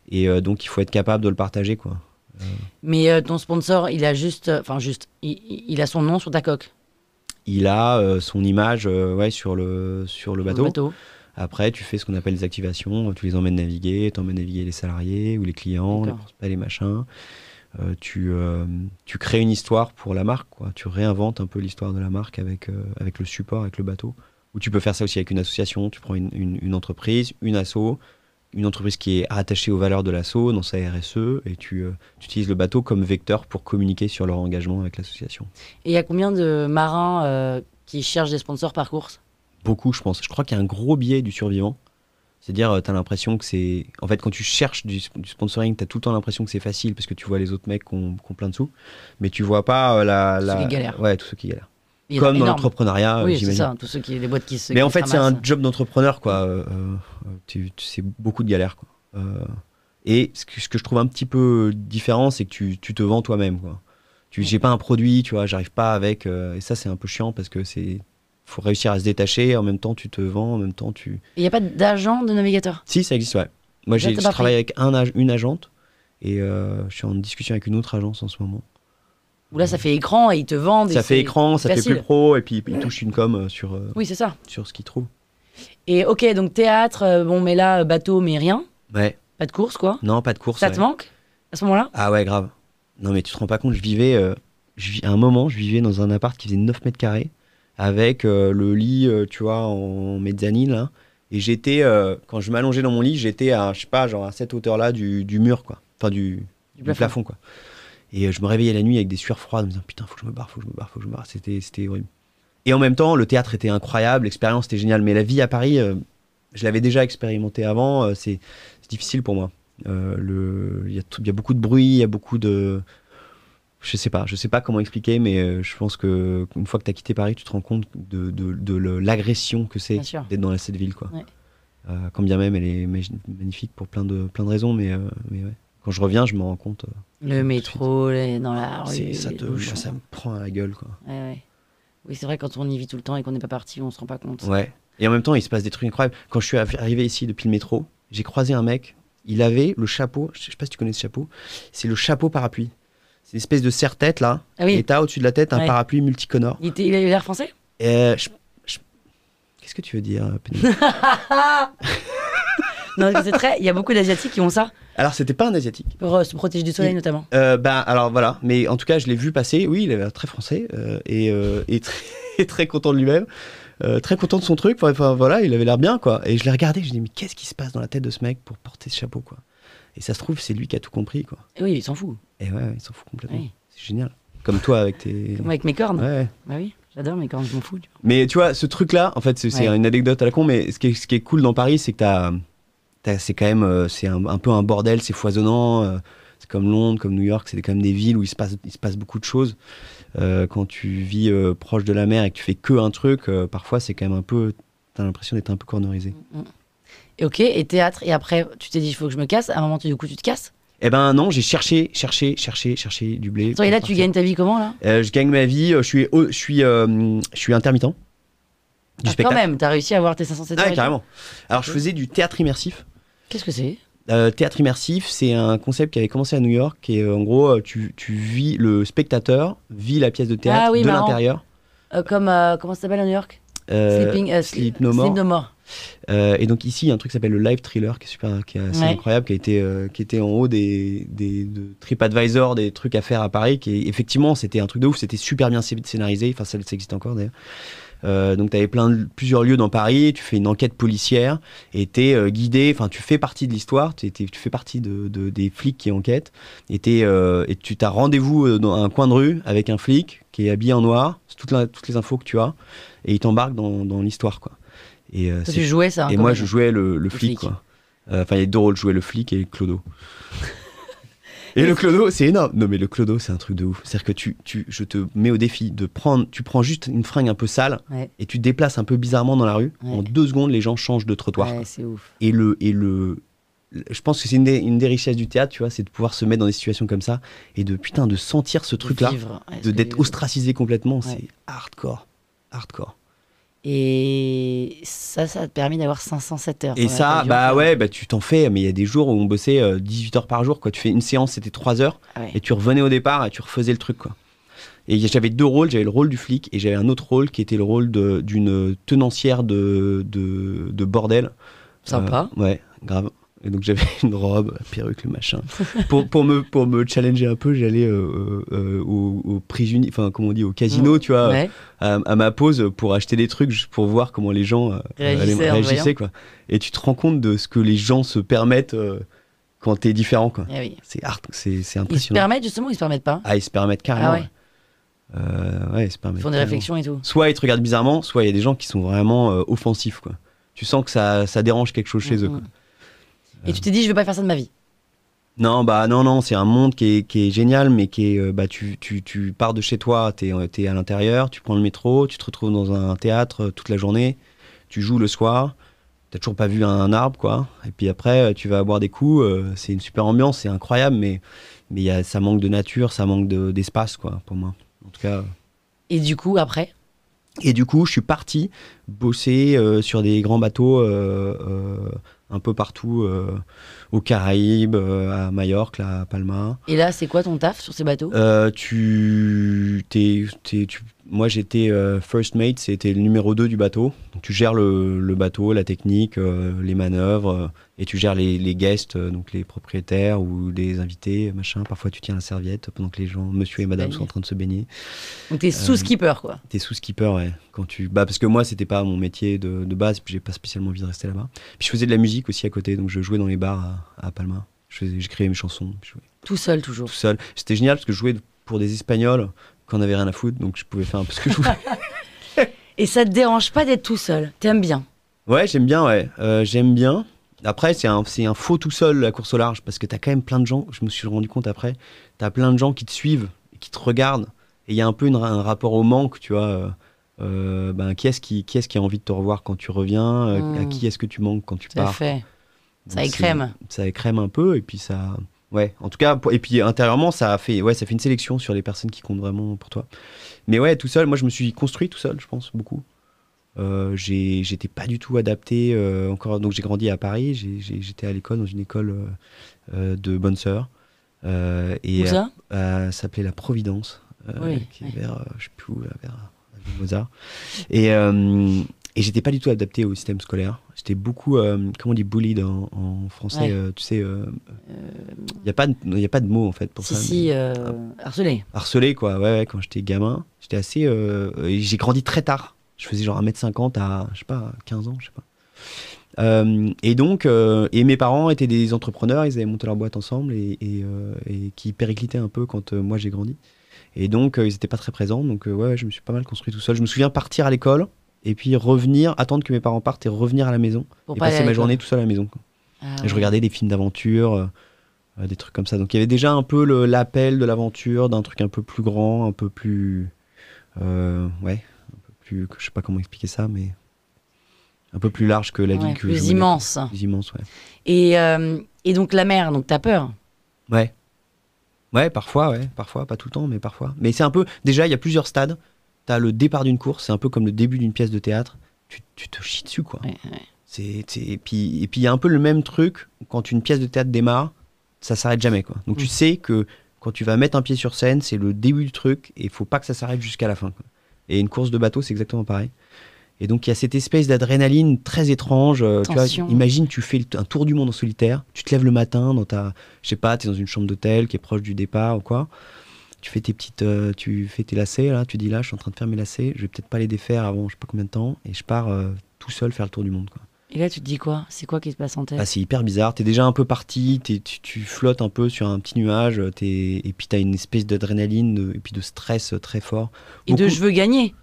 Et donc, il faut être capable de le partager, quoi. Mais ton sponsor, il a il a son nom sur ta coque. Il a son image sur le bateau. Après, tu fais ce qu'on appelle des activations. Tu les emmènes naviguer, tu emmènes naviguer les salariés ou les clients, les prospects, les machins. Tu crées une histoire pour la marque, quoi. Tu réinventes un peu l'histoire de la marque avec le support, avec le bateau. Ou tu peux faire ça aussi avec une association. Tu prends une entreprise, une asso, une entreprise qui est attachée aux valeurs de l'asso dans sa RSE et tu utilises le bateau comme vecteur pour communiquer sur leur engagement avec l'association. Et il y a combien de marins qui cherchent des sponsors par course? Beaucoup, je pense. Je crois qu'il y a un gros biais du survivant. C'est-à-dire, t'as l'impression que c'est... En fait, quand tu cherches du sponsoring, t'as tout le temps l'impression que c'est facile parce que tu vois les autres mecs qui ont plein de sous, mais tu vois pas Tous ceux qui galèrent. Ouais, tous ceux qui galèrent. Il y en a Comme dans énorme. l'entrepreneuriat, Oui, c'est j'imagine. ça. Tous ceux qui, les boîtes qui se. Mais en qui se fait, c'est un ramassent. job d'entrepreneur, quoi. C'est beaucoup de galères, quoi. Et ce que je trouve un petit peu différent, c'est que tu te vends toi-même, quoi. J'ai pas un produit, tu vois, j'arrive pas avec... et ça, c'est un peu chiant parce que faut réussir à se détacher, en même temps, tu te vends, en même temps, tu... Il n'y a pas d'agent de navigateur. Si, ça existe, ouais. Moi, Ça, je t'as pas travaille avec une agente et je suis en discussion avec une autre agence en ce moment. Où là, ça fait écran et ils te vendent. Ça et fait c'est écran, ça fait facile. plus pro, et puis ils touchent une com sur Oui, c'est ça. ce qu'ils trouvent. Et ok, donc théâtre, bon, mais là, bateau, mais rien. Ouais, Pas de course, quoi. non, pas de course. Ça ouais. te manque à ce moment-là? Ah ouais, grave. Non, mais tu te rends pas compte, à un moment, je vivais dans un appart qui faisait 9 mètres carrés, avec le lit, tu vois, en mezzanine, là. Et quand je m'allongeais dans mon lit, j'étais à, je sais pas, genre à cette hauteur-là du mur, quoi. Enfin, du plafond, quoi. Et je me réveillais la nuit avec des sueurs froides, en me disant putain, faut que je me barre. C'était horrible. Et en même temps, le théâtre était incroyable, l'expérience était géniale. Mais la vie à Paris, je l'avais déjà expérimenté avant, c'est difficile pour moi. Il y a beaucoup de bruit, il y a beaucoup de... Je sais pas comment expliquer, mais je pense que une fois que tu as quitté Paris, tu te rends compte de l'agression que c'est Bien sûr. d'être dans cette ville, quoi. Ouais. Quand bien même elle est magnifique pour plein de raisons, mais ouais. Quand je reviens, je me rends compte. Le métro, dans la rue. Ça les bouchons. me prend à la gueule, quoi. Ouais. Oui, c'est vrai, quand on y vit tout le temps et qu'on n'est pas parti, on se rend pas compte. Ouais. Et en même temps, il se passe des trucs incroyables. Quand je suis arrivé ici depuis le métro, j'ai croisé un mec. Il avait le chapeau. Je sais pas si tu connais ce chapeau. C'est le chapeau parapluie. C'est une espèce de serre-tête là. Ah oui. Et t'as au-dessus de la tête un Ouais. parapluie multicolore. Il avait l'air français? Qu'est-ce que tu veux dire, Penny? Non, parce que il y a beaucoup d'Asiatiques qui ont ça, Alors, c'était pas un asiatique. pour se protéger du soleil notamment. Alors voilà. Mais en tout cas, je l'ai vu passer. Oui, il avait l'air très français et très, très content de lui-même. Très content de son truc. Enfin voilà, il avait l'air bien, quoi. Et je l'ai regardé. Je me dis mais qu'est-ce qui se passe dans la tête de ce mec pour porter ce chapeau, quoi? Et ça se trouve, c'est lui qui a tout compris, quoi. Et oui, il s'en fout. Et ouais, il s'en fout complètement. Oui. C'est génial. Comme toi avec tes... Comme avec mes cornes. Ouais. Bah oui, j'adore mes cornes, je m'en fous. Mais tu vois, ce truc-là, en fait, c'est Ouais. une anecdote à la con, mais ce qui est cool dans Paris, c'est que c'est quand même, c'est un peu un bordel, c'est foisonnant. C'est comme Londres, comme New York, c'est quand même des villes où il se passe beaucoup de choses. Quand tu vis proche de la mer et que tu fais que un truc, parfois c'est quand même un peu, t'as l'impression d'être un peu cornerisé. Et ok, et théâtre, et après, tu t'es dit, il faut que je me casse. À un moment, du coup, tu te casses. Eh ben non, j'ai cherché du blé. Attends, et là, pour tu partir. gagnes ta vie comment, là? Je gagne ma vie, je suis intermittent du Ah, spectacle. quand même, t'as réussi à avoir tes 507 heures. Ah, et tout. carrément. Alors, je faisais du théâtre immersif. Qu'est-ce que c'est? Théâtre immersif, c'est un concept qui avait commencé à New York et en gros, tu vis, le spectateur vit la pièce de théâtre Ah oui, de marrant. l'intérieur. Comme, comment ça s'appelle à New York? Sleep No More. Sleep No More. Et donc ici, il y a un truc qui s'appelle le Live Thriller, qui est assez Ouais. incroyable, qui était en haut de TripAdvisor, des trucs à faire à Paris, effectivement, c'était un truc de ouf, c'était super bien scénarisé, enfin ça existe encore d'ailleurs. Donc tu avais plusieurs lieux dans Paris, tu fais une enquête policière et tu es guidé, enfin tu fais partie de l'histoire, tu fais partie des flics qui enquêtent et tu as rendez-vous dans un coin de rue avec un flic qui est habillé en noir, c'est toutes les infos que tu as et il t'embarque dans l'histoire, quoi. Et, Toi, tu jouais ça. et moi je jouais le flic, flic. quoi. Enfin il y a deux rôles, je jouais le flic et le clodo. Et le clodo, c'est énorme. Non, mais le clodo, c'est un truc de ouf. C'est-à-dire que je te mets au défi tu prends juste une fringue un peu sale Ouais. et tu te déplaces un peu bizarrement dans la rue. Ouais. En 2 secondes, les gens changent de trottoir. Ouais, c'est ouf. Et je pense que c'est une des richesses du théâtre, tu vois, c'est de pouvoir se mettre dans des situations comme ça et de sentir ce truc-là, Vivre. Ouais, ce que d'être vivre. ostracisé complètement. Ouais. C'est hardcore. Et ça te permet d'avoir 507 heures. Et Ouais, ça, t'as dû en bah faire. ouais, bah tu t'en fais, mais il y a des jours où on bossait 18 heures par jour, quoi. Tu fais une séance, c'était 3 heures, Ah ouais. et tu revenais au départ et tu refaisais le truc, quoi. Et j'avais 2 rôles, j'avais le rôle du flic et j'avais un autre rôle qui était le rôle d'une tenancière de bordel. Sympa. Ouais, grave. Et donc j'avais une robe, la perruque, le machin. pour me challenger un peu, j'allais au prix enfin comment on dit, au casino, tu vois, Ouais. à ma pause pour acheter des trucs, juste pour voir comment les gens réagissaient, quoi. Et tu te rends compte de ce que les gens se permettent quand t'es différent, quoi. Eh oui. C'est Ils se impressionnant. permettent justement ou ils se permettent pas? Ah, ils se permettent carrément. Ah ouais. Ouais, ils se permettent Ils font des carrément. réflexions et tout. Soit ils te regardent bizarrement, soit il y a des gens qui sont vraiment offensifs, quoi. tu sens que ça dérange quelque chose chez eux. Quoi. Et tu t'es dit, je veux pas faire ça de ma vie. Non, non, c'est un monde qui est génial, mais qui est, tu pars de chez toi, t'es à l'intérieur, tu prends le métro, tu te retrouves dans un théâtre toute la journée, tu joues le soir, t'as toujours pas vu un arbre, quoi. Et puis après, tu vas boire des coups, c'est une super ambiance, c'est incroyable, mais ça manque de nature, ça manque d'espace, quoi, pour moi. En tout cas. Et du coup, après ? Et du coup, je suis parti bosser sur des grands bateaux un peu partout, aux Caraïbes, à Majorque, là, à Palma. Et là, c'est quoi ton taf sur ces bateaux ? Moi, j'étais first mate, c'était le numéro 2 du bateau. Donc, tu gères le bateau, la technique, les manœuvres, et tu gères les guests, donc les propriétaires ou les invités, machin. Parfois, tu tiens la serviette pendant que les gens, monsieur et madame, sont en train de se baigner. Donc, t'es sous-skipper, quoi. T'es sous-skipper, ouais. Parce que moi, c'était pas mon métier de base, puis j'ai pas spécialement envie de rester là-bas. Puis je faisais de la musique aussi à côté, donc je jouais dans les bars à Palma. J'écrivais mes chansons. Tout seul, toujours. Tout seul. C'était génial parce que je jouais pour des Espagnols quand on avait rien à foutre, donc je pouvais faire un peu ce que je voulais. Et ça te dérange pas d'être tout seul ? T'aimes bien ? Ouais, j'aime bien, ouais. J'aime bien. Après, c'est un faux tout seul, la course au large, parce que t'as quand même plein de gens, je me suis rendu compte après, t'as plein de gens qui te suivent, et qui te regardent, et il y a un peu un rapport au manque, tu vois. Qui est-ce qui a envie de te revoir quand tu reviens, à qui est-ce que tu manques quand tu pars. Fait. Donc Ça écrème. Ça écrème un peu, et puis ça... Ouais, en tout cas, et puis intérieurement, ça fait une sélection sur les personnes qui comptent vraiment pour toi. Mais ouais, tout seul, moi je me suis construit tout seul, je pense, beaucoup. J'étais pas du tout adapté encore, donc j'ai grandi à Paris, j'étais à l'école, dans une école de bonnes sœurs. Où ça s'appelait la Providence, qui est vers, je sais plus où, là, vers Mozart. Et j'étais pas du tout adapté au système scolaire. J'étais beaucoup, comment on dit, bullied en français, tu sais, y a pas de mot en fait pour ça. Harcelé. Harcelé, quoi, ouais, quand j'étais gamin. J'étais assez, j'ai grandi très tard. Je faisais genre 1m50 à, je sais pas, 15 ans, je sais pas. Et donc, et mes parents étaient des entrepreneurs, ils avaient monté leur boîte ensemble et qui périclitaient un peu quand moi j'ai grandi. Et donc, ils étaient pas très présents. Donc, ouais, je me suis pas mal construit tout seul. Je me souviens partir à l'école et puis revenir, attendre que mes parents partent et revenir à la maison. Et passer ma journée tout seul à la maison. Quoi. Et je regardais des films d'aventure, des trucs comme ça. Donc, il y avait déjà un peu l'appel de l'aventure, d'un truc un peu plus grand, un peu plus... un peu plus... Je sais pas comment expliquer ça, mais... Un peu plus large que la vie que plus immense. Plus immense, ouais. Et donc la mer, donc t'as peur ? Ouais, parfois, pas tout le temps, mais parfois. Mais c'est un peu... Déjà, il y a plusieurs stades. T'as le départ d'une course, c'est un peu comme le début d'une pièce de théâtre. Tu te chies dessus, quoi. Ouais. Et puis il y a un peu le même truc, quand une pièce de théâtre démarre, ça s'arrête jamais, quoi. Donc tu sais que quand tu vas mettre un pied sur scène, c'est le début du truc, et il faut pas que ça s'arrête jusqu'à la fin, quoi. Et une course de bateau, c'est exactement pareil. Et donc il y a cette espèce d'adrénaline très étrange. Tu vois, imagine, tu fais un tour du monde en solitaire, tu te lèves le matin dans je sais pas, t'es dans une chambre d'hôtel qui est proche du départ ou quoi. Tu fais tu fais tes lacets, là, tu dis là, je suis en train de faire mes lacets, je vais peut-être pas les défaire avant je sais pas combien de temps, et je pars tout seul faire le tour du monde, quoi. Et là, tu te dis quoi ? C'est quoi qui se passe en tête ? C'est hyper bizarre, t'es déjà un peu parti, tu flottes un peu sur un petit nuage, et puis t'as une espèce d'adrénaline et puis de stress très fort. Et de je veux gagner.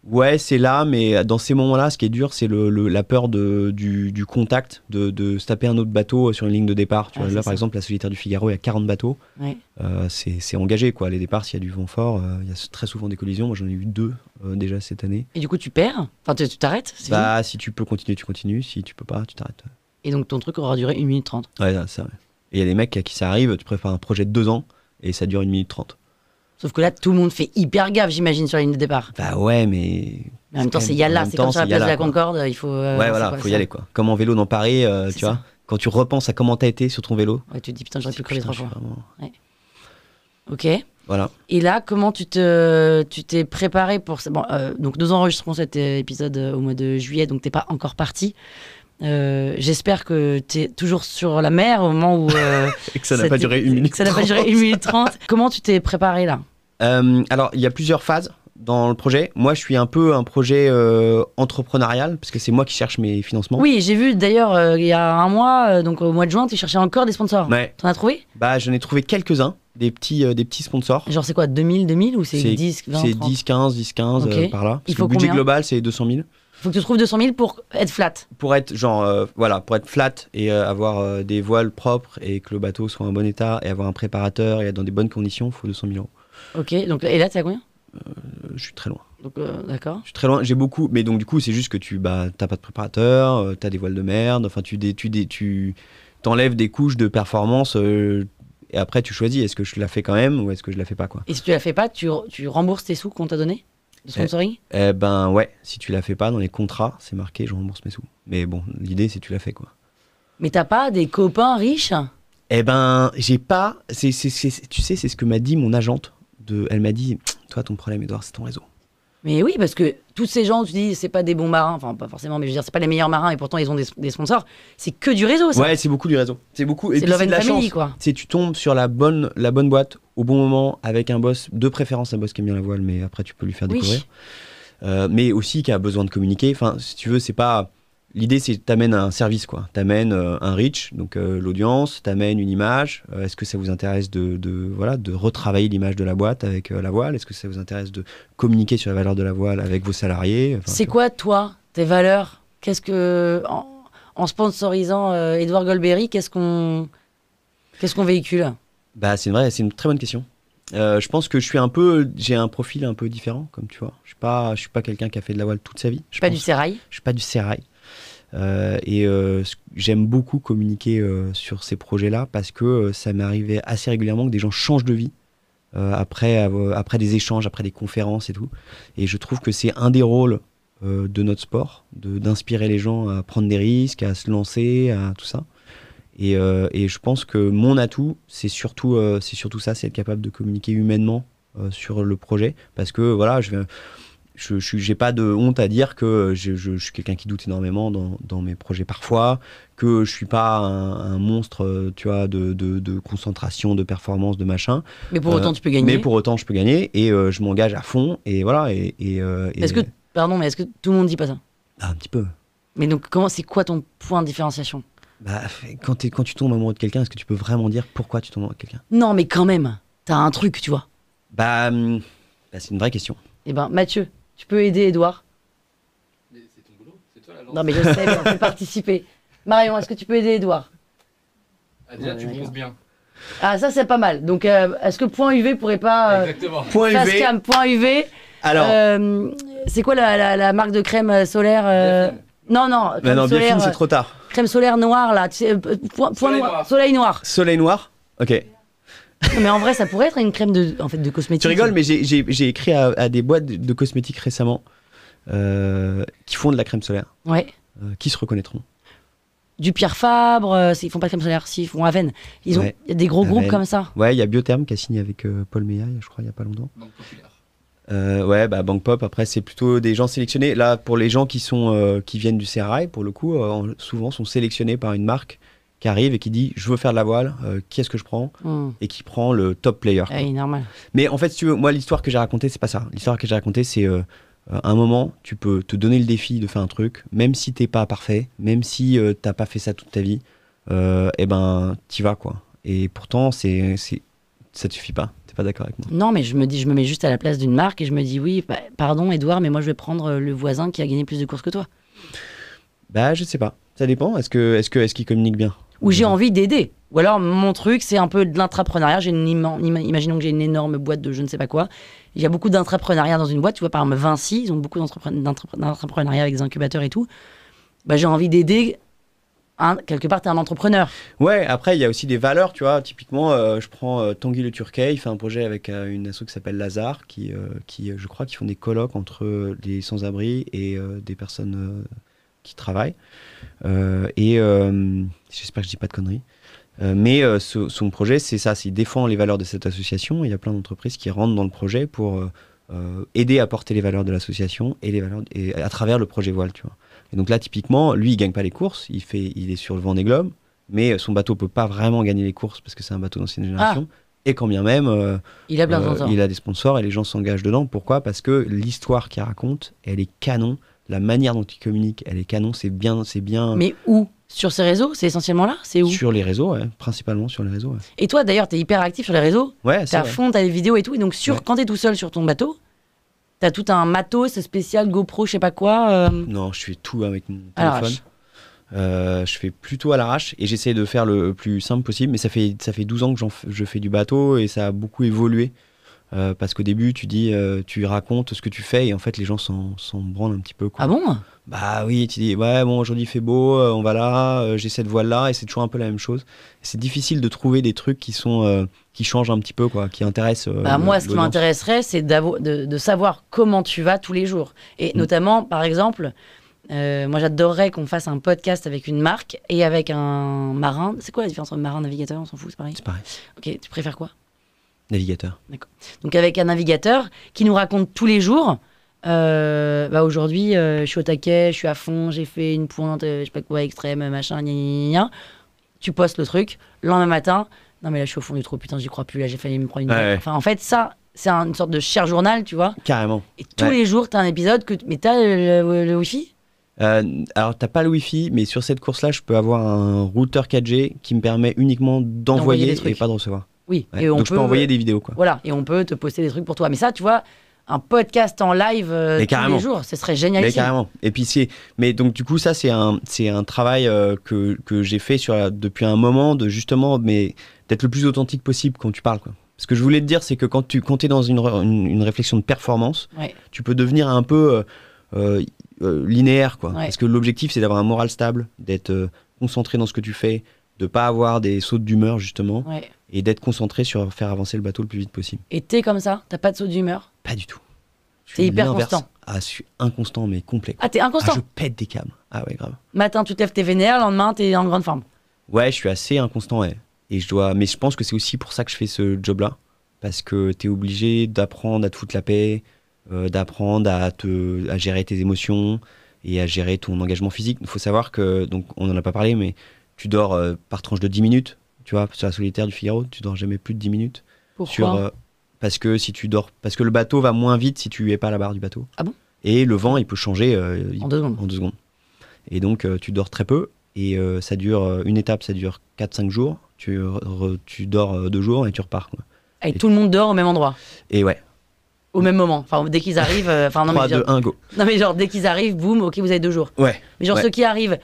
Ouais, c'est là, mais dans ces moments-là, ce qui est dur, c'est la peur du contact, de se taper un autre bateau sur une ligne de départ. Tu vois, là, par exemple, la Solitaire du Figaro, il y a 40 bateaux. Ouais. C'est engagé, quoi. Les départs, s'il y a du vent fort, il y a très souvent des collisions. Moi, j'en ai eu 2 déjà cette année. Et du coup, tu perds ? Enfin, tu t'arrêtes ? Si tu peux continuer, tu continues. Si tu peux pas, tu t'arrêtes. Et donc, ton truc aura duré 1 minute 30 ? Ouais, c'est vrai. Et il y a des mecs à qui ça arrive, tu prépares un projet de 2 ans et ça dure 1 minute 30. Sauf que là, tout le monde fait hyper gaffe, j'imagine, sur la ligne de départ. Bah ouais, mais en même temps, c'est Yala, c'est comme sur la place de la Concorde, il faut... faut y aller, quoi. Comme en vélo dans Paris, tu vois, quand tu repenses à comment t'as été sur ton vélo... Ouais, tu te dis, putain, j'aurais pu crever 3 fois. Vraiment... Ouais. Ok. Voilà. Et là, comment tu t'es préparé pour... Bon, donc, nous enregistrons cet épisode au mois de juillet, donc t'es pas encore parti. J'espère que tu es toujours sur la mer au moment où... et que ça n'a pas duré 1 minute 30. Que ça n'a pas duré 1 minute 30. Comment tu t'es préparé là ? Alors, il y a plusieurs phases dans le projet. Moi, je suis un peu un projet entrepreneurial, parce que c'est moi qui cherche mes financements. Oui, j'ai vu d'ailleurs, il y a un mois, donc au mois de juin, tu cherchais encore des sponsors. Ouais. T'en as trouvé ? J'en ai trouvé quelques-uns, des petits sponsors. Genre, c'est quoi, 2000 ou c'est 10, 20, C'est 30 10, 15, 10, 15, okay. par là. Parce il que faut le budget combien ? global, c'est 200 000. Faut que tu trouves 200 000 pour être flat. Pour être pour être flat et avoir des voiles propres et que le bateau soit en bon état et avoir un préparateur et être dans des bonnes conditions, il faut 200 000 euros. Ok, donc et là, tu as combien? Je suis très loin. Donc, d'accord. Je suis très loin, j'ai beaucoup, mais donc du coup, c'est juste que t'as pas de préparateur, t'as des voiles de merde, enfin, tu t'enlèves des couches de performance et après, tu choisis, est-ce que je la fais quand même ou est-ce que je la fais pas, quoi. Et si tu la fais pas, tu rembourses tes sous qu'on t'a donné de sponsoring? Eh ben ouais, si tu la fais pas, dans les contrats, c'est marqué, je rembourse mes sous. Mais bon, l'idée, c'est que tu la fais, quoi. Mais t'as pas des copains riches? Eh ben, j'ai pas. Tu sais, c'est ce que m'a dit mon agente. Elle m'a dit, toi, ton problème, Edouard, c'est ton réseau. Mais oui, parce que tous ces gens, tu dis, c'est pas des bons marins, enfin pas forcément, mais je veux dire, c'est pas les meilleurs marins et pourtant ils ont des sponsors. C'est que du réseau, ça. Ouais, c'est beaucoup du réseau. C'est beaucoup. Et C'est puis, love c'est and de la family, chance. quoi. Tu sais, tu tombes sur la bonne boîte au bon moment avec un boss, de préférence un boss qui aime bien la voile, mais après tu peux lui faire Oui. découvrir. Mais aussi qui a besoin de communiquer. Enfin, si tu veux, c'est pas. L'idée, c'est que t'amènes un service, quoi. T'amènes un reach, donc l'audience, t'amènes une image. Est-ce que ça vous intéresse de retravailler l'image de la boîte avec la voile? Est-ce que ça vous intéresse de communiquer sur la valeur de la voile avec vos salariés? Enfin, C'est quoi, toi, tes valeurs? Qu'est-ce que, en sponsorisant Edouard Golbery, qu'est-ce qu'on véhicule? Bah, c'est une très bonne question. Je pense que j'ai un profil un peu différent, comme tu vois. Je suis pas quelqu'un qui a fait de la voile toute sa vie. Pas du sérail? Je suis pas du sérail. J'aime beaucoup communiquer sur ces projets-là parce que ça m'est arrivé assez régulièrement que des gens changent de vie après des échanges, après des conférences et tout. Et je trouve que c'est un des rôles de notre sport, d'inspirer les gens à prendre des risques, à se lancer, à tout ça. Et je pense que mon atout, c'est surtout ça, c'est être capable de communiquer humainement sur le projet. Parce que voilà, je n'ai pas de honte à dire que je suis quelqu'un qui doute énormément dans mes projets parfois, que je suis pas un monstre, tu vois, de concentration, de performance, de machin. Mais pour autant, tu peux gagner. Mais pour autant, je peux gagner et je m'engage à fond. Et voilà. Est-ce que tout le monde dit pas ça? Un petit peu. Mais donc, c'est quoi ton point de différenciation? Bah, quand tu tombes amoureux de quelqu'un, est-ce que tu peux vraiment dire pourquoi tu tombes amoureux de quelqu'un? Non, mais quand même, t'as un truc, tu vois. Bah, c'est une vraie question. Eh ben, Mathieu, tu peux aider Edouard. Mais c'est ton boulot, c'est toi l'agence. Non, mais je sais, mais on peut participer. Marion, est-ce que tu peux aider Edouard? Ah, déjà, tu penses bien. Ah, ça, c'est pas mal. Donc, est-ce que point UV pourrait pas... Exactement. Point UV. Facecam, point UV. Alors, c'est quoi la marque de crème solaire Non, bah crème non, solaire, Biafine, c'est trop tard. crème solaire noire, là. Tu sais, point Soleil noir. noir. Soleil noir. Soleil noir. Ok. Non, mais en vrai, ça pourrait être une crème de cosmétique. Tu rigoles, mais j'ai écrit à des boîtes de cosmétiques récemment qui font de la crème solaire, Ouais. qui se reconnaîtront. Du Pierre Fabre, ils font pas de crème solaire, si, ils font Aven. Il Ouais. y a des gros groupes Aven. comme ça. Ouais, il y a Biotherm qui a signé avec Paul Meillat, je crois, il y a pas longtemps. Banque populaire. Ouais, bah Bank Pop, après, c'est plutôt des gens sélectionnés. Là, pour les gens qui viennent du CRI, pour le coup, souvent sont sélectionnés par une marque qui arrive et qui dit je veux faire de la voile, qui est-ce que je prends et qui prend le top player, quoi. Oui, normal. Mais en fait, si tu veux, moi, l'histoire que j'ai racontée, c'est pas ça. L'histoire que j'ai racontée, c'est à un moment, tu peux te donner le défi de faire un truc, même si t'es pas parfait, même si t'as pas fait ça toute ta vie, et ben, t'y vas, quoi. Et pourtant, ça te suffit pas. T'es pas d'accord avec moi? Non, mais je me mets juste à la place d'une marque et je me dis oui, bah, pardon Edouard, mais moi je vais prendre le voisin qui a gagné plus de courses que toi. Bah, je sais pas. Ça dépend. Est-ce qu'il communique bien? Ou j'ai envie d'aider. Ou alors mon truc, c'est un peu de l'intrapreneuriat. Imaginons que j'ai une énorme boîte de je ne sais pas quoi. Il y a beaucoup d'intrapreneuriat dans une boîte. Tu vois, par exemple, Vinci, ils ont beaucoup d'entrepreneuriat avec des incubateurs et tout. Bah, j'ai envie d'aider. Quelque part, t'es un entrepreneur. Ouais, après, il y a aussi des valeurs, tu vois. Typiquement, je prends Tanguy Le Turquet, il fait un projet avec une asso qui s'appelle Lazare, qui je crois, qui font des colloques entre les sans-abri et des personnes qui travaillent. J'espère que je dis pas de conneries. Mais son projet, c'est ça, il défend les valeurs de cette association. Il y a plein d'entreprises qui rentrent dans le projet pour aider à porter les valeurs de l'association et à travers le projet voile, tu vois. Et donc là, typiquement, lui, il gagne pas les courses, il est sur le Vendée Globe, mais son bateau peut pas vraiment gagner les courses parce que c'est un bateau d'ancienne génération. Et quand bien même, il a plein de sponsors. Il a des sponsors et les gens s'engagent dedans. Pourquoi? Parce que l'histoire qu'il raconte, elle est canon. La manière dont il communique, elle est canon. C'est bien. Mais où? Sur ces réseaux? C'est essentiellement là? C'est où? Sur les réseaux, ouais. Principalement sur les réseaux. Ouais. Et toi, d'ailleurs, t'es hyper actif sur les réseaux. Ouais, T'es c'est à vrai. fond, t'as des vidéos et tout. Et donc, Ouais. quand t'es tout seul sur ton bateau, T'as tout un matos spécial GoPro, je sais pas quoi. Non, je fais tout avec mon À téléphone. Je fais plutôt à l'arrache et j'essaie de faire le plus simple possible. Mais ça fait 12 ans que je fais du bateau et ça a beaucoup évolué. Parce qu'au début, tu racontes ce que tu fais et en fait, les gens s'en branlent un petit peu. Quoi. Ah bon? Bah oui, tu dis, ouais, bon, aujourd'hui il fait beau, on va là, j'ai cette voile-là et c'est toujours un peu la même chose. C'est difficile de trouver des trucs qui changent un petit peu, quoi, qui intéressent. Moi, ce qui m'intéresserait, c'est de savoir comment tu vas tous les jours. Et notamment, par exemple, moi j'adorerais qu'on fasse un podcast avec une marque et avec un marin. C'est quoi la différence entre marin et navigateur? On s'en fout, c'est pareil? C'est pareil. Ok, tu préfères quoi? Navigateur. D'accord. Donc avec un navigateur qui nous raconte tous les jours, aujourd'hui je suis au taquet, je suis à fond, j'ai fait une pointe, je sais pas quoi, extrême, machin, gna gna gna. Tu postes le truc, le lendemain matin, non mais là je suis au fond du trou, putain j'y crois plus, là j'ai failli me prendre une balle. Enfin en fait ça, c'est une sorte de cher journal, tu vois. Carrément. Et tous les jours t'as un épisode mais t'as le Wi-Fi? Alors t'as pas le Wi-Fi, mais sur cette course-là, je peux avoir un routeur 4G qui me permet uniquement d'envoyer et pas de recevoir. Oui, Ouais. et Donc je peux envoyer des vidéos, quoi. Voilà, et on peut te poster des trucs pour toi. Mais ça, tu vois, un podcast en live tous les jours, ce serait génial. Mais carrément. Et puis mais donc du coup ça c'est un travail que j'ai fait depuis un moment de justement d'être le plus authentique possible quand tu parles, quoi. Ce que je voulais te dire, c'est que quand t'es dans une réflexion de performance, tu peux devenir un peu linéaire, quoi. Parce que l'objectif c'est d'avoir un moral stable, d'être concentré dans ce que tu fais, de pas avoir des sautes d'humeur justement. Et d'être concentré sur faire avancer le bateau le plus vite possible. Et t'es comme ça? T'as pas de saut d'humeur? Pas du tout. T'es hyper constant? Ah, je suis inconstant, mais complet. Ah, t'es inconstant? Je pète des câbles. Ah ouais, grave. Matin, tu te lèves, t'es vénère, le lendemain, t'es en grande forme. Ouais, je suis assez inconstant, ouais. Mais je pense que c'est aussi pour ça que je fais ce job-là. Parce que t'es obligé d'apprendre à te foutre la paix, d'apprendre à gérer tes émotions et à gérer ton engagement physique. Il faut savoir que, donc on n'en a pas parlé, mais tu dors par tranche de 10 minutes. Tu vois, sur la solitaire du Figaro, tu dors jamais plus de 10 minutes. Pourquoi? Parce que le bateau va moins vite si tu es pas à la barre du bateau. Ah bon? Et le vent, il peut changer en 2 secondes. En 2 secondes. Et donc, tu dors très peu. Et ça dure, une étape, ça dure 4-5 jours. Tu dors 2 jours et tu repars, quoi. Et tout le monde dort au même endroit? Et ouais. Au même moment? Enfin, dès qu'ils arrivent... 3, 2, 1, go. Non, mais genre, dès qu'ils arrivent, boum, ok, vous avez 2 jours. Ouais. Mais genre, ceux qui arrivent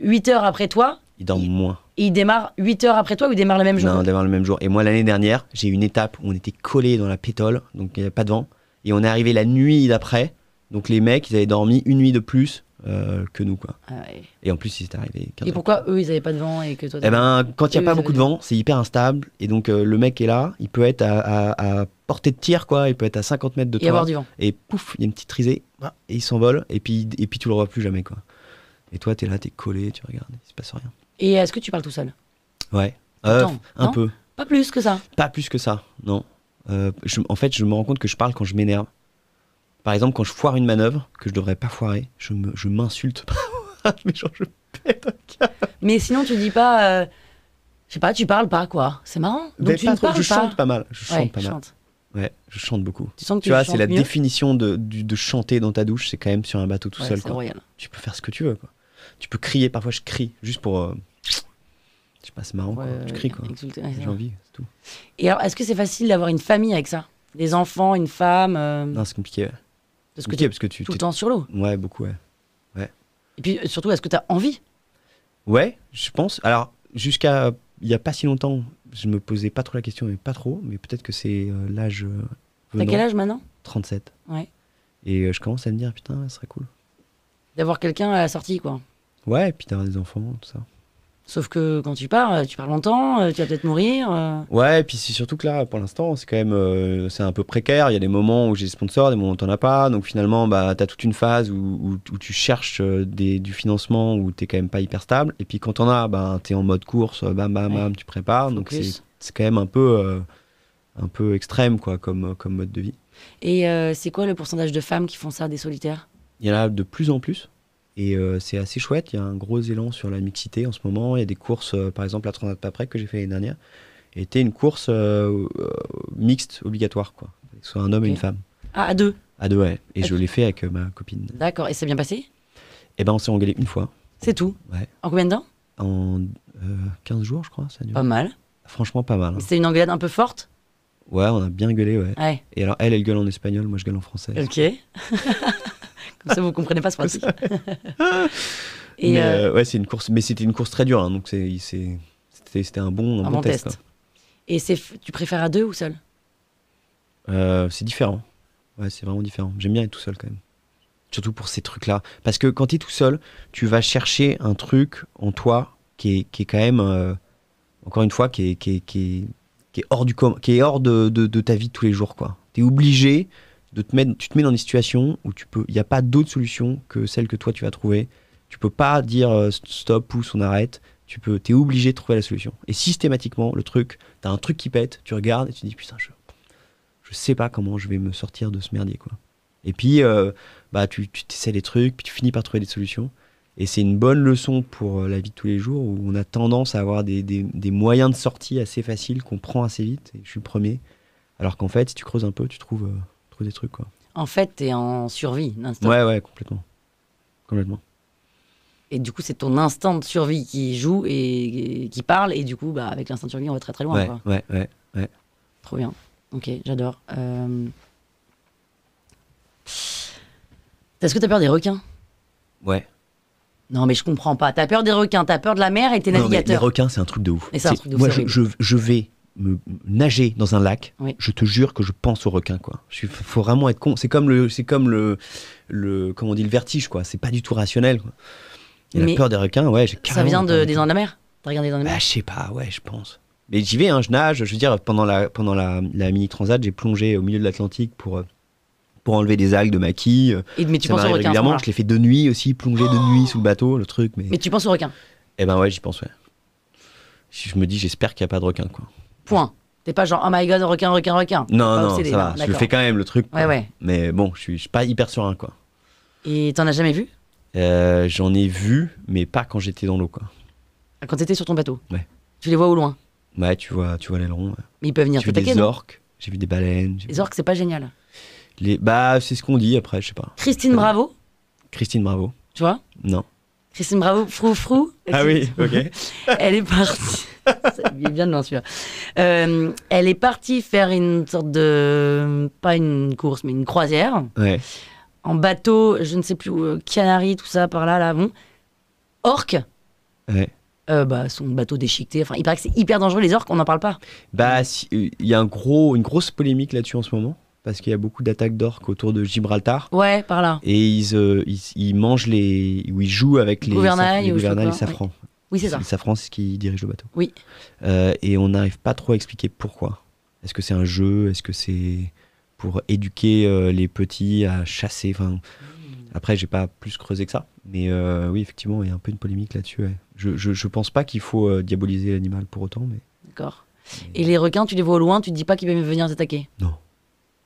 8 heures après toi... Ils dorment moins. Et ils démarrent 8 heures après toi ou ils démarrent le même jour? Non, ils démarrent le même jour. Et moi, l'année dernière, j'ai eu une étape où on était collés dans la pétole, donc il n'y avait pas de vent. Et on est arrivé la nuit d'après. Donc les mecs, ils avaient dormi une nuit de plus que nous, quoi. Ah ouais. Et en plus, ils étaient arrivés 15 Et heures. pourquoi eux, ils n'avaient pas de vent et que toi... Eh ben, quand il n'y a eux, pas ils beaucoup de avaient- vent, c'est hyper instable. Et donc, le mec est là, il peut être à portée de tir, quoi. Il peut être à 50 mètres de Et toi. avoir du vent. Et pouf, il y a une petite risée. Et il s'envole. Et puis tu le revois plus jamais, quoi. Et toi, t'es là, t'es collé, tu regardes, il se passe rien. Et est-ce que tu parles tout seul? Ouais. Attends, Un non peu. Pas plus que ça. Pas plus que ça, non. En fait, je me rends compte que je parle quand je m'énerve. Par exemple, quand je foire une manœuvre que je devrais pas foirer, je m'insulte. Mais genre, je pète un câble. Mais sinon, tu dis pas... je sais pas, tu parles pas, quoi. C'est marrant. Donc Mais tu pas ne trop, parles je pas. chante pas mal. Je chante Ouais, pas mal. chante. Ouais, je chante beaucoup. Tu sens que Tu vois, chantes c'est la mieux. définition de chanter dans ta douche, c'est quand même sur un bateau tout Ouais, seul, c'est quoi. royal. Tu peux faire ce que tu veux, quoi. Tu peux crier, parfois je crie, juste pour... je sais pas, c'est marrant, quoi. Ouais, Tu cries, quoi. exulter, ouais, c'est J'ai vrai. envie, c'est tout. Et alors, est-ce que c'est facile d'avoir une famille avec ça? Des enfants, une femme Non, c'est compliqué, ouais. Parce C'est que compliqué t'es parce que tu... tout le t'es- temps sur l'eau. Ouais, beaucoup, ouais. Et puis surtout, est-ce que tu as envie? Ouais, je pense. Alors, jusqu'à il y a pas si longtemps, je me posais pas trop la question, mais pas trop. Mais peut-être que c'est l'âge T'as venant. quel âge maintenant? 37. Ouais. Et je commence à me dire, putain, ça serait cool. D'avoir quelqu'un à la sortie, quoi. Ouais, et puis d'avoir des enfants, tout ça. Sauf que quand tu pars longtemps, tu vas peut-être mourir. Ouais, et puis c'est surtout que là, pour l'instant, c'est quand même c'est un peu précaire. Il y a des moments où j'ai des sponsors, des moments où t'en as pas. Donc finalement, bah, t'as toute une phase où tu cherches du financement, où t'es quand même pas hyper stable. Et puis quand t'en as, bah, t'es en mode course, bam, bam, bam, tu prépares. Donc Focus. c'est quand même un peu extrême, quoi, comme mode de vie. Et c'est quoi le pourcentage de femmes qui font ça, des solitaires? Il y en a de plus en plus. Et c'est assez chouette. Il y a un gros élan sur la mixité en ce moment. Il y a des courses, par exemple, la Transat Paprec que j'ai fait l'année dernière, était une course mixte obligatoire, quoi. Que ce soit un homme et une femme. Ah, à 2. À 2, ouais. Et Ok. je l'ai fait avec ma copine. D'accord. Et c'est bien passé? Et ben, on s'est engueulé une fois. C'est tout? Ouais. En combien de temps? En 15 jours, je crois. Ça a duré. Pas mal. Franchement, pas mal, hein. C'était une engueulade un peu forte? Ouais, on a bien gueulé, ouais. Ouais, Et alors, elle gueule en espagnol, moi je gueule en français. ok. Comme ça, vous comprenez pas ce pratique. Et Ouais, c'est une course, mais c'était une course très dure, hein, donc c'était un bon test. test. Et tu préfères à 2 ou seul? C'est différent. Ouais, c'est vraiment différent. J'aime bien être tout seul quand même. Surtout pour ces trucs-là. Parce que quand tu es tout seul, tu vas chercher un truc en toi qui est quand même, encore une fois, qui est hors qui est hors de ta vie de tous les jours, quoi. Tu es obligé tu te mets dans des situations où il n'y a pas d'autre solution que celle que toi tu vas trouver. Tu peux pas dire stop, pousse, on arrête. Tu es obligé de trouver la solution. Et systématiquement, le truc, tu as un truc qui pète, tu regardes et tu te dis putain, je sais pas comment je vais me sortir de ce merdier, quoi. Et puis, tu essaies des trucs, puis tu finis par trouver des solutions. Et c'est une bonne leçon pour la vie de tous les jours où on a tendance à avoir des moyens de sortie assez faciles qu'on prend assez vite. Et je suis le premier. Alors qu'en fait, si tu creuses un peu, tu trouves des trucs, quoi. En fait, t'es en survie, non-stop. Ouais, complètement. Complètement. Et du coup, c'est ton instinct de survie qui joue et qui parle. Et du coup, avec l'instinct de survie, on va très très loin, quoi. Ouais. Trop bien. Ok, j'adore. Est-ce que t'as peur des requins? Ouais. Non, mais je comprends pas. T'as peur des requins, t'as peur de la mer et t'es Non, mais les navigateur. requins, c'est un truc de ouf. Et c'est un truc de ouf, moi, c'est je vais me nager dans un lac. Oui. Je te jure que je pense aux requins, quoi. Faut vraiment être con. C'est comme le comment on dit, le vertige, quoi. C'est pas du tout rationnel, quoi. Et la Mais peur des requins, ouais, j'ai carrément. ça vient peur des des dents de la mer? T'as regardé les dents de la mer? je sais pas, ouais, je pense. Mais j'y vais, hein, je nage. Je veux dire, pendant la mini transat, j'ai plongé au milieu de l'Atlantique pour enlever des algues de maquis. Mais tu Ça penses aux m'arrive requins? régulièrement. Je l'ai fait de nuit aussi, plonger de nuit sous le bateau, le truc. Mais tu penses aux requins? Eh ben ouais, j'y pense, ouais. Je me dis, j'espère qu'il n'y a pas de requin, quoi. Point. T'es pas genre, oh my god, requin. Non, Pas non, obsédé, ça va. là, Je le d'accord. fais quand même, le truc. quoi. Ouais. Mais bon, je suis pas hyper serein, quoi. Et t'en as jamais vu? J'en ai vu, mais pas quand j'étais dans l'eau, quoi. Quand t'étais sur ton bateau? Ouais. Tu les vois au loin? Ouais, tu vois l'aileron. Ouais. Mais ils peuvent venir J'ai vu t'attaquer, des non? orques, j'ai vu des baleines. Les orques, c'est pas génial. C'est ce qu'on dit après, je sais pas. Christine Bravo, Christine Bravo. tu vois? Non. Christine Bravo, frou. Ah oui, ok. Elle est partie. Ça lui est bien de loin, celui-là. Elle est partie faire une sorte de. Pas une course, mais une croisière. Ouais. En bateau, je ne sais plus où, Canaries, tout ça, par là, bon. Orque. Ouais. Son bateau déchiqueté. Enfin, il paraît que c'est hyper dangereux, les orques, on n'en parle pas. Il y a une grosse polémique là-dessus en ce moment, parce qu'il y a beaucoup d'attaques d'orques autour de Gibraltar. Ouais, par là. Et ils mangent ou ils jouent avec les Gouvernail ou je sais gouvernails, pas les quoi, safrans. Oui, c'est ça. Le safran, c'est ce qui dirige le bateau. Oui. Et on n'arrive pas trop à expliquer pourquoi. Est-ce que c'est un jeu? Est-ce que c'est pour éduquer les petits à chasser? Enfin, après, j'ai pas plus creusé que ça. Mais oui, effectivement, il y a un peu une polémique là-dessus. Ouais. Je pense pas qu'il faut diaboliser l'animal pour autant. Mais... D'accord. Et les requins, tu les vois au loin, tu te dis pas qu'ils peuvent venir t'attaquer? Non.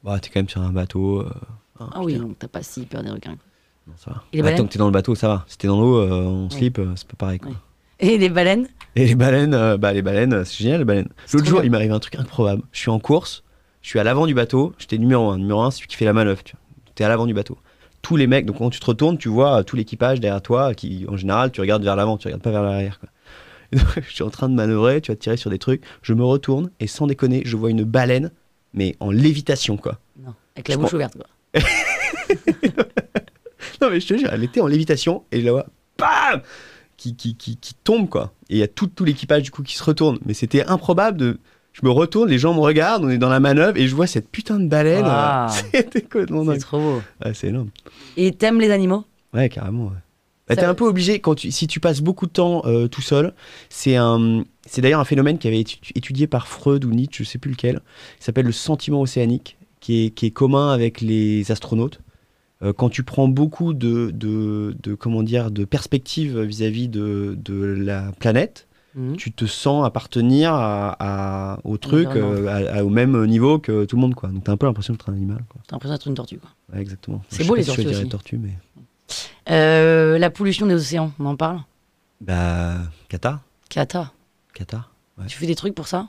Bah, t'es quand même sur un bateau. Ah oui, donc t'as pas si peur des requins. Non, ça va. Et les baleines? Tant que t'es dans le bateau, ça va. Si t'es dans l'eau, en slip, c'est pas pareil, quoi. Ouais. Et les baleines? Et les baleines, c'est génial, les baleines. C'est L'autre trop jour, bien. il m'arrive un truc incroyable. Je suis en course, je suis à l'avant du bateau, j'étais numéro 1. Numéro 1, c'est celui qui fait la manœuvre. Tu es à l'avant du bateau. Tous les mecs, donc quand tu te retournes, tu vois tout l'équipage derrière toi, qui en général, tu regardes vers l'avant, tu regardes pas vers l'arrière, quoi. Et donc, je suis en train de manœuvrer, tu vas tirer sur des trucs, je me retourne, et sans déconner, je vois une baleine, mais en lévitation, quoi. Non, avec la Je bouche pense- ouverte, quoi. Non, mais je te jure, elle était en lévitation, et je la vois, bam qui tombe, quoi. Et il y a tout l'équipage, du coup, qui se retourne. Mais c'était improbable de... Je me retourne, les gens me regardent, on est dans la manœuvre, et je vois cette putain de baleine. Ah. C'était complètement C'est dingue. trop beau. Ouais, c'est énorme. Et t'aimes les animaux? Ouais, carrément, ouais. Bah, Ça- t'es un peu obligé, si tu passes beaucoup de temps tout seul, c'est d'ailleurs un phénomène qui avait été étudié par Freud ou Nietzsche, je sais plus lequel, qui s'appelle le sentiment océanique, qui est commun avec les astronautes. Quand tu prends beaucoup de perspectives vis-à-vis de la planète, tu te sens appartenir au truc, au même niveau que tout le monde, quoi. Donc t'as un peu l'impression d'être un animal, quoi. T'as l'impression d'être une tortue, quoi. Ouais, exactement. C'est Je beau, sais les pas si je tortues dirais aussi. tortue, mais... La pollution des océans, on en parle? Qatar. Ouais. Tu fais des trucs pour ça?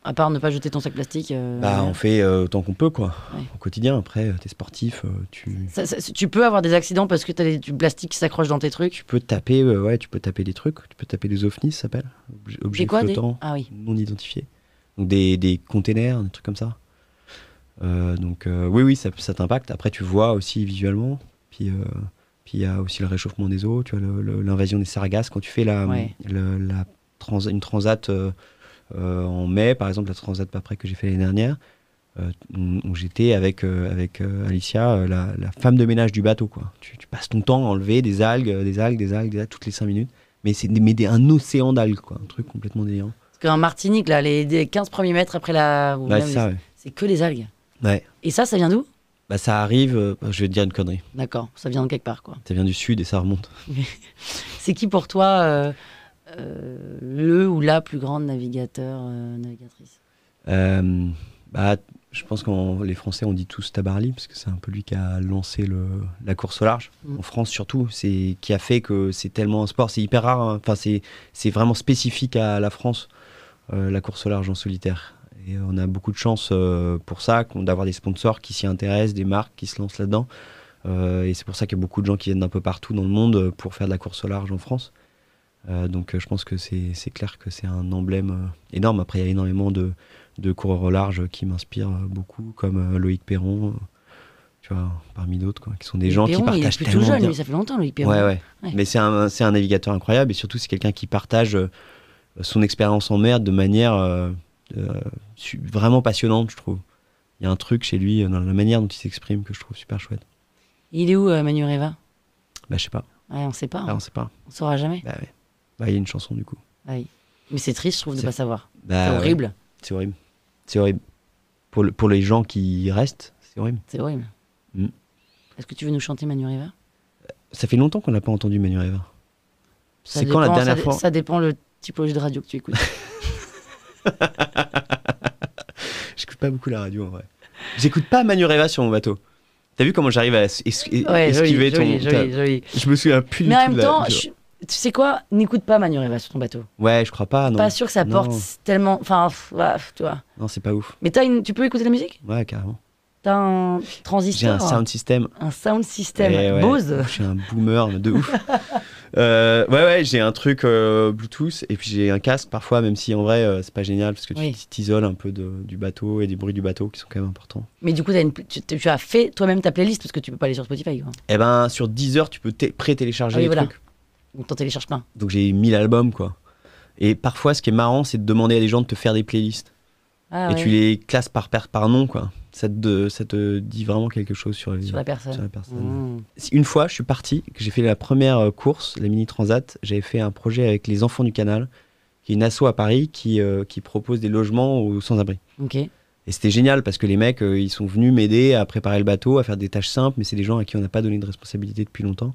À part ne pas jeter ton sac plastique On fait autant qu'on peut, quoi. Ouais. Au quotidien, après, t'es sportif, tu peux avoir des accidents parce que t'as du plastique qui s'accroche dans tes trucs. tu peux taper, tu peux taper des trucs, tu peux taper des ovnis, ça s'appelle. Objets Des quoi, flottants, Ah oui. non identifiés. Donc des containers, des trucs comme ça. Donc oui, ça t'impacte. Après, tu vois aussi visuellement. Puis il y a aussi le réchauffement des eaux, tu vois, l'invasion des sargasses. Quand tu fais une transat en mai, par exemple, la transat après que j'ai fait l'année dernière, où j'étais avec Alicia, la femme de ménage du bateau, quoi. Tu passes ton temps à enlever des algues toutes les 5 minutes. Mais un océan d'algues, quoi. Un truc complètement délirant. Parce qu'en Martinique, là, les 15 premiers mètres après c'est que les algues. Ouais. Et ça vient d'où? Bah, ça arrive, je vais te dire une connerie. D'accord, ça vient de quelque part, quoi. Ça vient du sud et ça remonte. C'est qui pour toi le ou la plus grande navigatrice? Bah, je pense que les Français, on dit tous Tabarly, parce que c'est un peu lui qui a lancé la course au large. En France, surtout, qui a fait que c'est tellement un sport, c'est hyper rare. Hein. Enfin, c'est vraiment spécifique à la France, la course au large en solitaire. Et on a beaucoup de chance pour ça, d'avoir des sponsors qui s'y intéressent, des marques qui se lancent là-dedans. Et c'est pour ça qu'il y a beaucoup de gens qui viennent d'un peu partout dans le monde pour faire de la course au large en France. Donc je pense que c'est clair que c'est un emblème énorme. Après, il y a énormément de coureurs au large qui m'inspirent beaucoup, comme Loïc Perron, tu vois, parmi d'autres, quoi, qui sont des gens Perron, qui partagent il est tellement plutôt jeune, bien. lui, ça fait longtemps, Loïc Perron. Ouais. Mais c'est un navigateur incroyable, et surtout c'est quelqu'un qui partage son expérience en mer de manière vraiment passionnante, je trouve. Il y a un truc chez lui dans la manière dont il s'exprime que je trouve super chouette. Il est où, Manureva? Bah, je sais pas. Ouais, on sait pas. Ah, on sait pas. On saura jamais. Bah, ouais. Bah, il y a une chanson du coup. Oui. Mais c'est triste, je trouve, de C'est- pas savoir. Bah, C'est ouais. horrible. C'est horrible. C'est horrible. Pour les gens qui restent, c'est horrible. C'est horrible. Mm. Est-ce que tu veux nous chanter Manureva? Ça fait longtemps qu'on n'a pas entendu Manuel. Ça C'est quand la dépend- dernière ça, fois Ça dépend le typologie de radio que tu écoutes. J'écoute pas beaucoup la radio en vrai. J'écoute pas Manureva sur mon bateau. T'as vu comment j'arrive à Ouais, esquiver joli. Je me souviens plus Mais du en tout même de la- temps, tu sais quoi? N'écoute pas Manureva sur ton bateau. Ouais, je crois pas, non. Pas sûr que ça porte Non. tellement. Enfin, tu vois. Non, c'est pas ouf. Mais tu peux écouter la musique? Ouais, carrément. T'as un J'ai transistor? un sound system. Un sound system. Eh ouais, Bose? je suis un boomer de ouf. Ouais, j'ai un truc Bluetooth et puis j'ai un casque parfois, même si en vrai c'est pas génial parce que tu Oui. t'isoles un peu du bateau et des bruits du bateau qui sont quand même importants. Mais du coup, tu as fait toi-même ta playlist parce que tu peux pas aller sur Spotify, quoi. Eh ben, sur Deezer, tu peux pré-télécharger Ah oui, les voilà. trucs. Donc t'en télécharges plein. Donc j'ai 1000 albums, quoi. Et parfois, ce qui est marrant, c'est de demander à des gens de te faire des playlists. Ah, Et ouais. tu les classes par nom, quoi. Ça te dit vraiment quelque chose sur Sur la personne. sur la personne. Mmh. Une fois, je suis parti, que j'ai fait la première course, la Mini Transat. J'avais fait un projet avec les Enfants du Canal, qui est une asso à Paris qui propose des logements aux sans-abri. Ok. Et c'était génial parce que les mecs, ils sont venus m'aider à préparer le bateau, à faire des tâches simples, mais c'est des gens à qui on n'a pas donné de responsabilité depuis longtemps.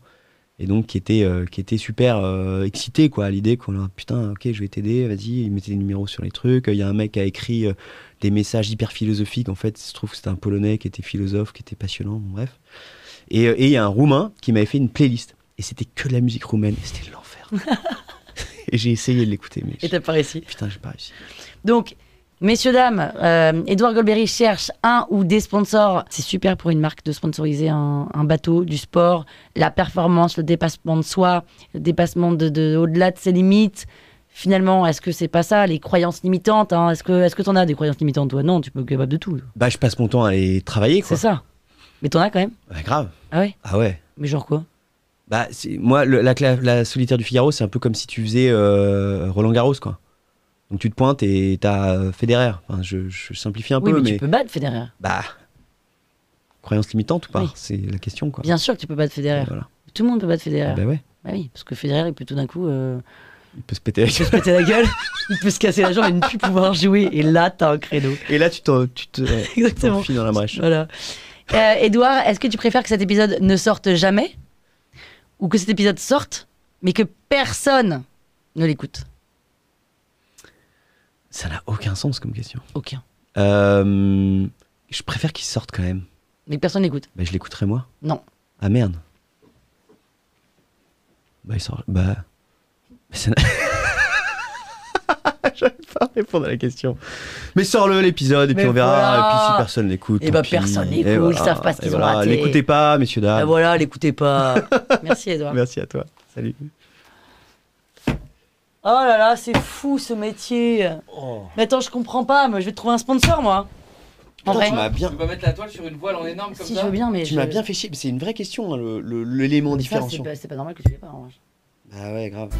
Et donc qui étaient super excités, quoi, à l'idée qu'on leur putain, ok, je vais t'aider, vas-y, ils mettaient des numéros sur les trucs. Il y a un mec qui a écrit des messages hyper philosophiques, en fait, il se trouve que c'était un Polonais qui était philosophe, qui était passionnant, bon, bref. Et il y a un Roumain qui m'avait fait une playlist. Et c'était que de la musique roumaine, et c'était l'enfer. Et j'ai essayé de l'écouter, mais Et t'as pas réussi. putain, j'ai pas réussi. Donc, messieurs, dames, Edouard Golbery cherche un ou des sponsors. C'est super pour une marque de sponsoriser un bateau, du sport, la performance, le dépassement de soi, le dépassement au-delà de ses limites. Finalement, est-ce que c'est pas ça, les croyances limitantes, hein? Est-ce que t'en as des croyances limitantes, toi? Non, tu peux être capable de tout. Bah, je passe mon temps à aller travailler, quoi. C'est ça. Mais t'en as quand même? Bah, grave. Ah ouais? Ah ouais. Mais genre quoi? Bah, moi, la solitaire du Figaro, c'est un peu comme si tu faisais Roland Garros, quoi. Donc tu te pointes et t'as Federer. Enfin, je simplifie un Oui, peu, mais mais tu peux battre Federer. bah, croyance limitante ou pas? Oui. C'est la question, quoi. Bien sûr que tu peux battre Federer. Et voilà. Tout le monde peut battre Federer. Bah ouais, Bah oui, parce que Federer, il peut tout d'un coup il peut se péter la il peut se péter la gueule, il peut se casser la jambe et ne plus pouvoir jouer. Et là, t'as un créneau. Et là, tu Exactement. t'enfiles dans la brèche. Voilà. Edouard, est-ce que tu préfères que cet épisode ne sorte jamais ou que cet épisode sorte, mais que personne ne l'écoute? Ça n'a aucun sens comme question. Aucun. Je préfère qu'il sorte quand même. Mais que personne n'écoute. Bah, je l'écouterai moi. Non. Ah merde. Bah, il sort. Bah. Mais ça n'a- J'arrive pas à répondre à la question. Mais sors-le l'épisode et puis Mais on verra. voilà. Et puis si personne l'écoute. Eh tant bah, pis. personne Et n'écoute, voilà. ils savent pas ce Et qu'ils ont voilà. raté. L'écoutez pas, messieurs, dames. Ah voilà, l'écoutez pas. Merci Edouard. Merci à toi. Salut. Oh là là, c'est fou ce métier. Mais attends, je comprends pas. Moi, je vais te trouver un sponsor, moi. En vrai. Tu m'as bien, Tu peux pas mettre la toile sur une voile en énorme comme Si ça je veux bien, mais tu m'as bien fait chier. C'est une vraie question, hein, l'élément Ça, différenciant. c'est pas normal que tu l'aies pas en vrai. Ah ouais, grave.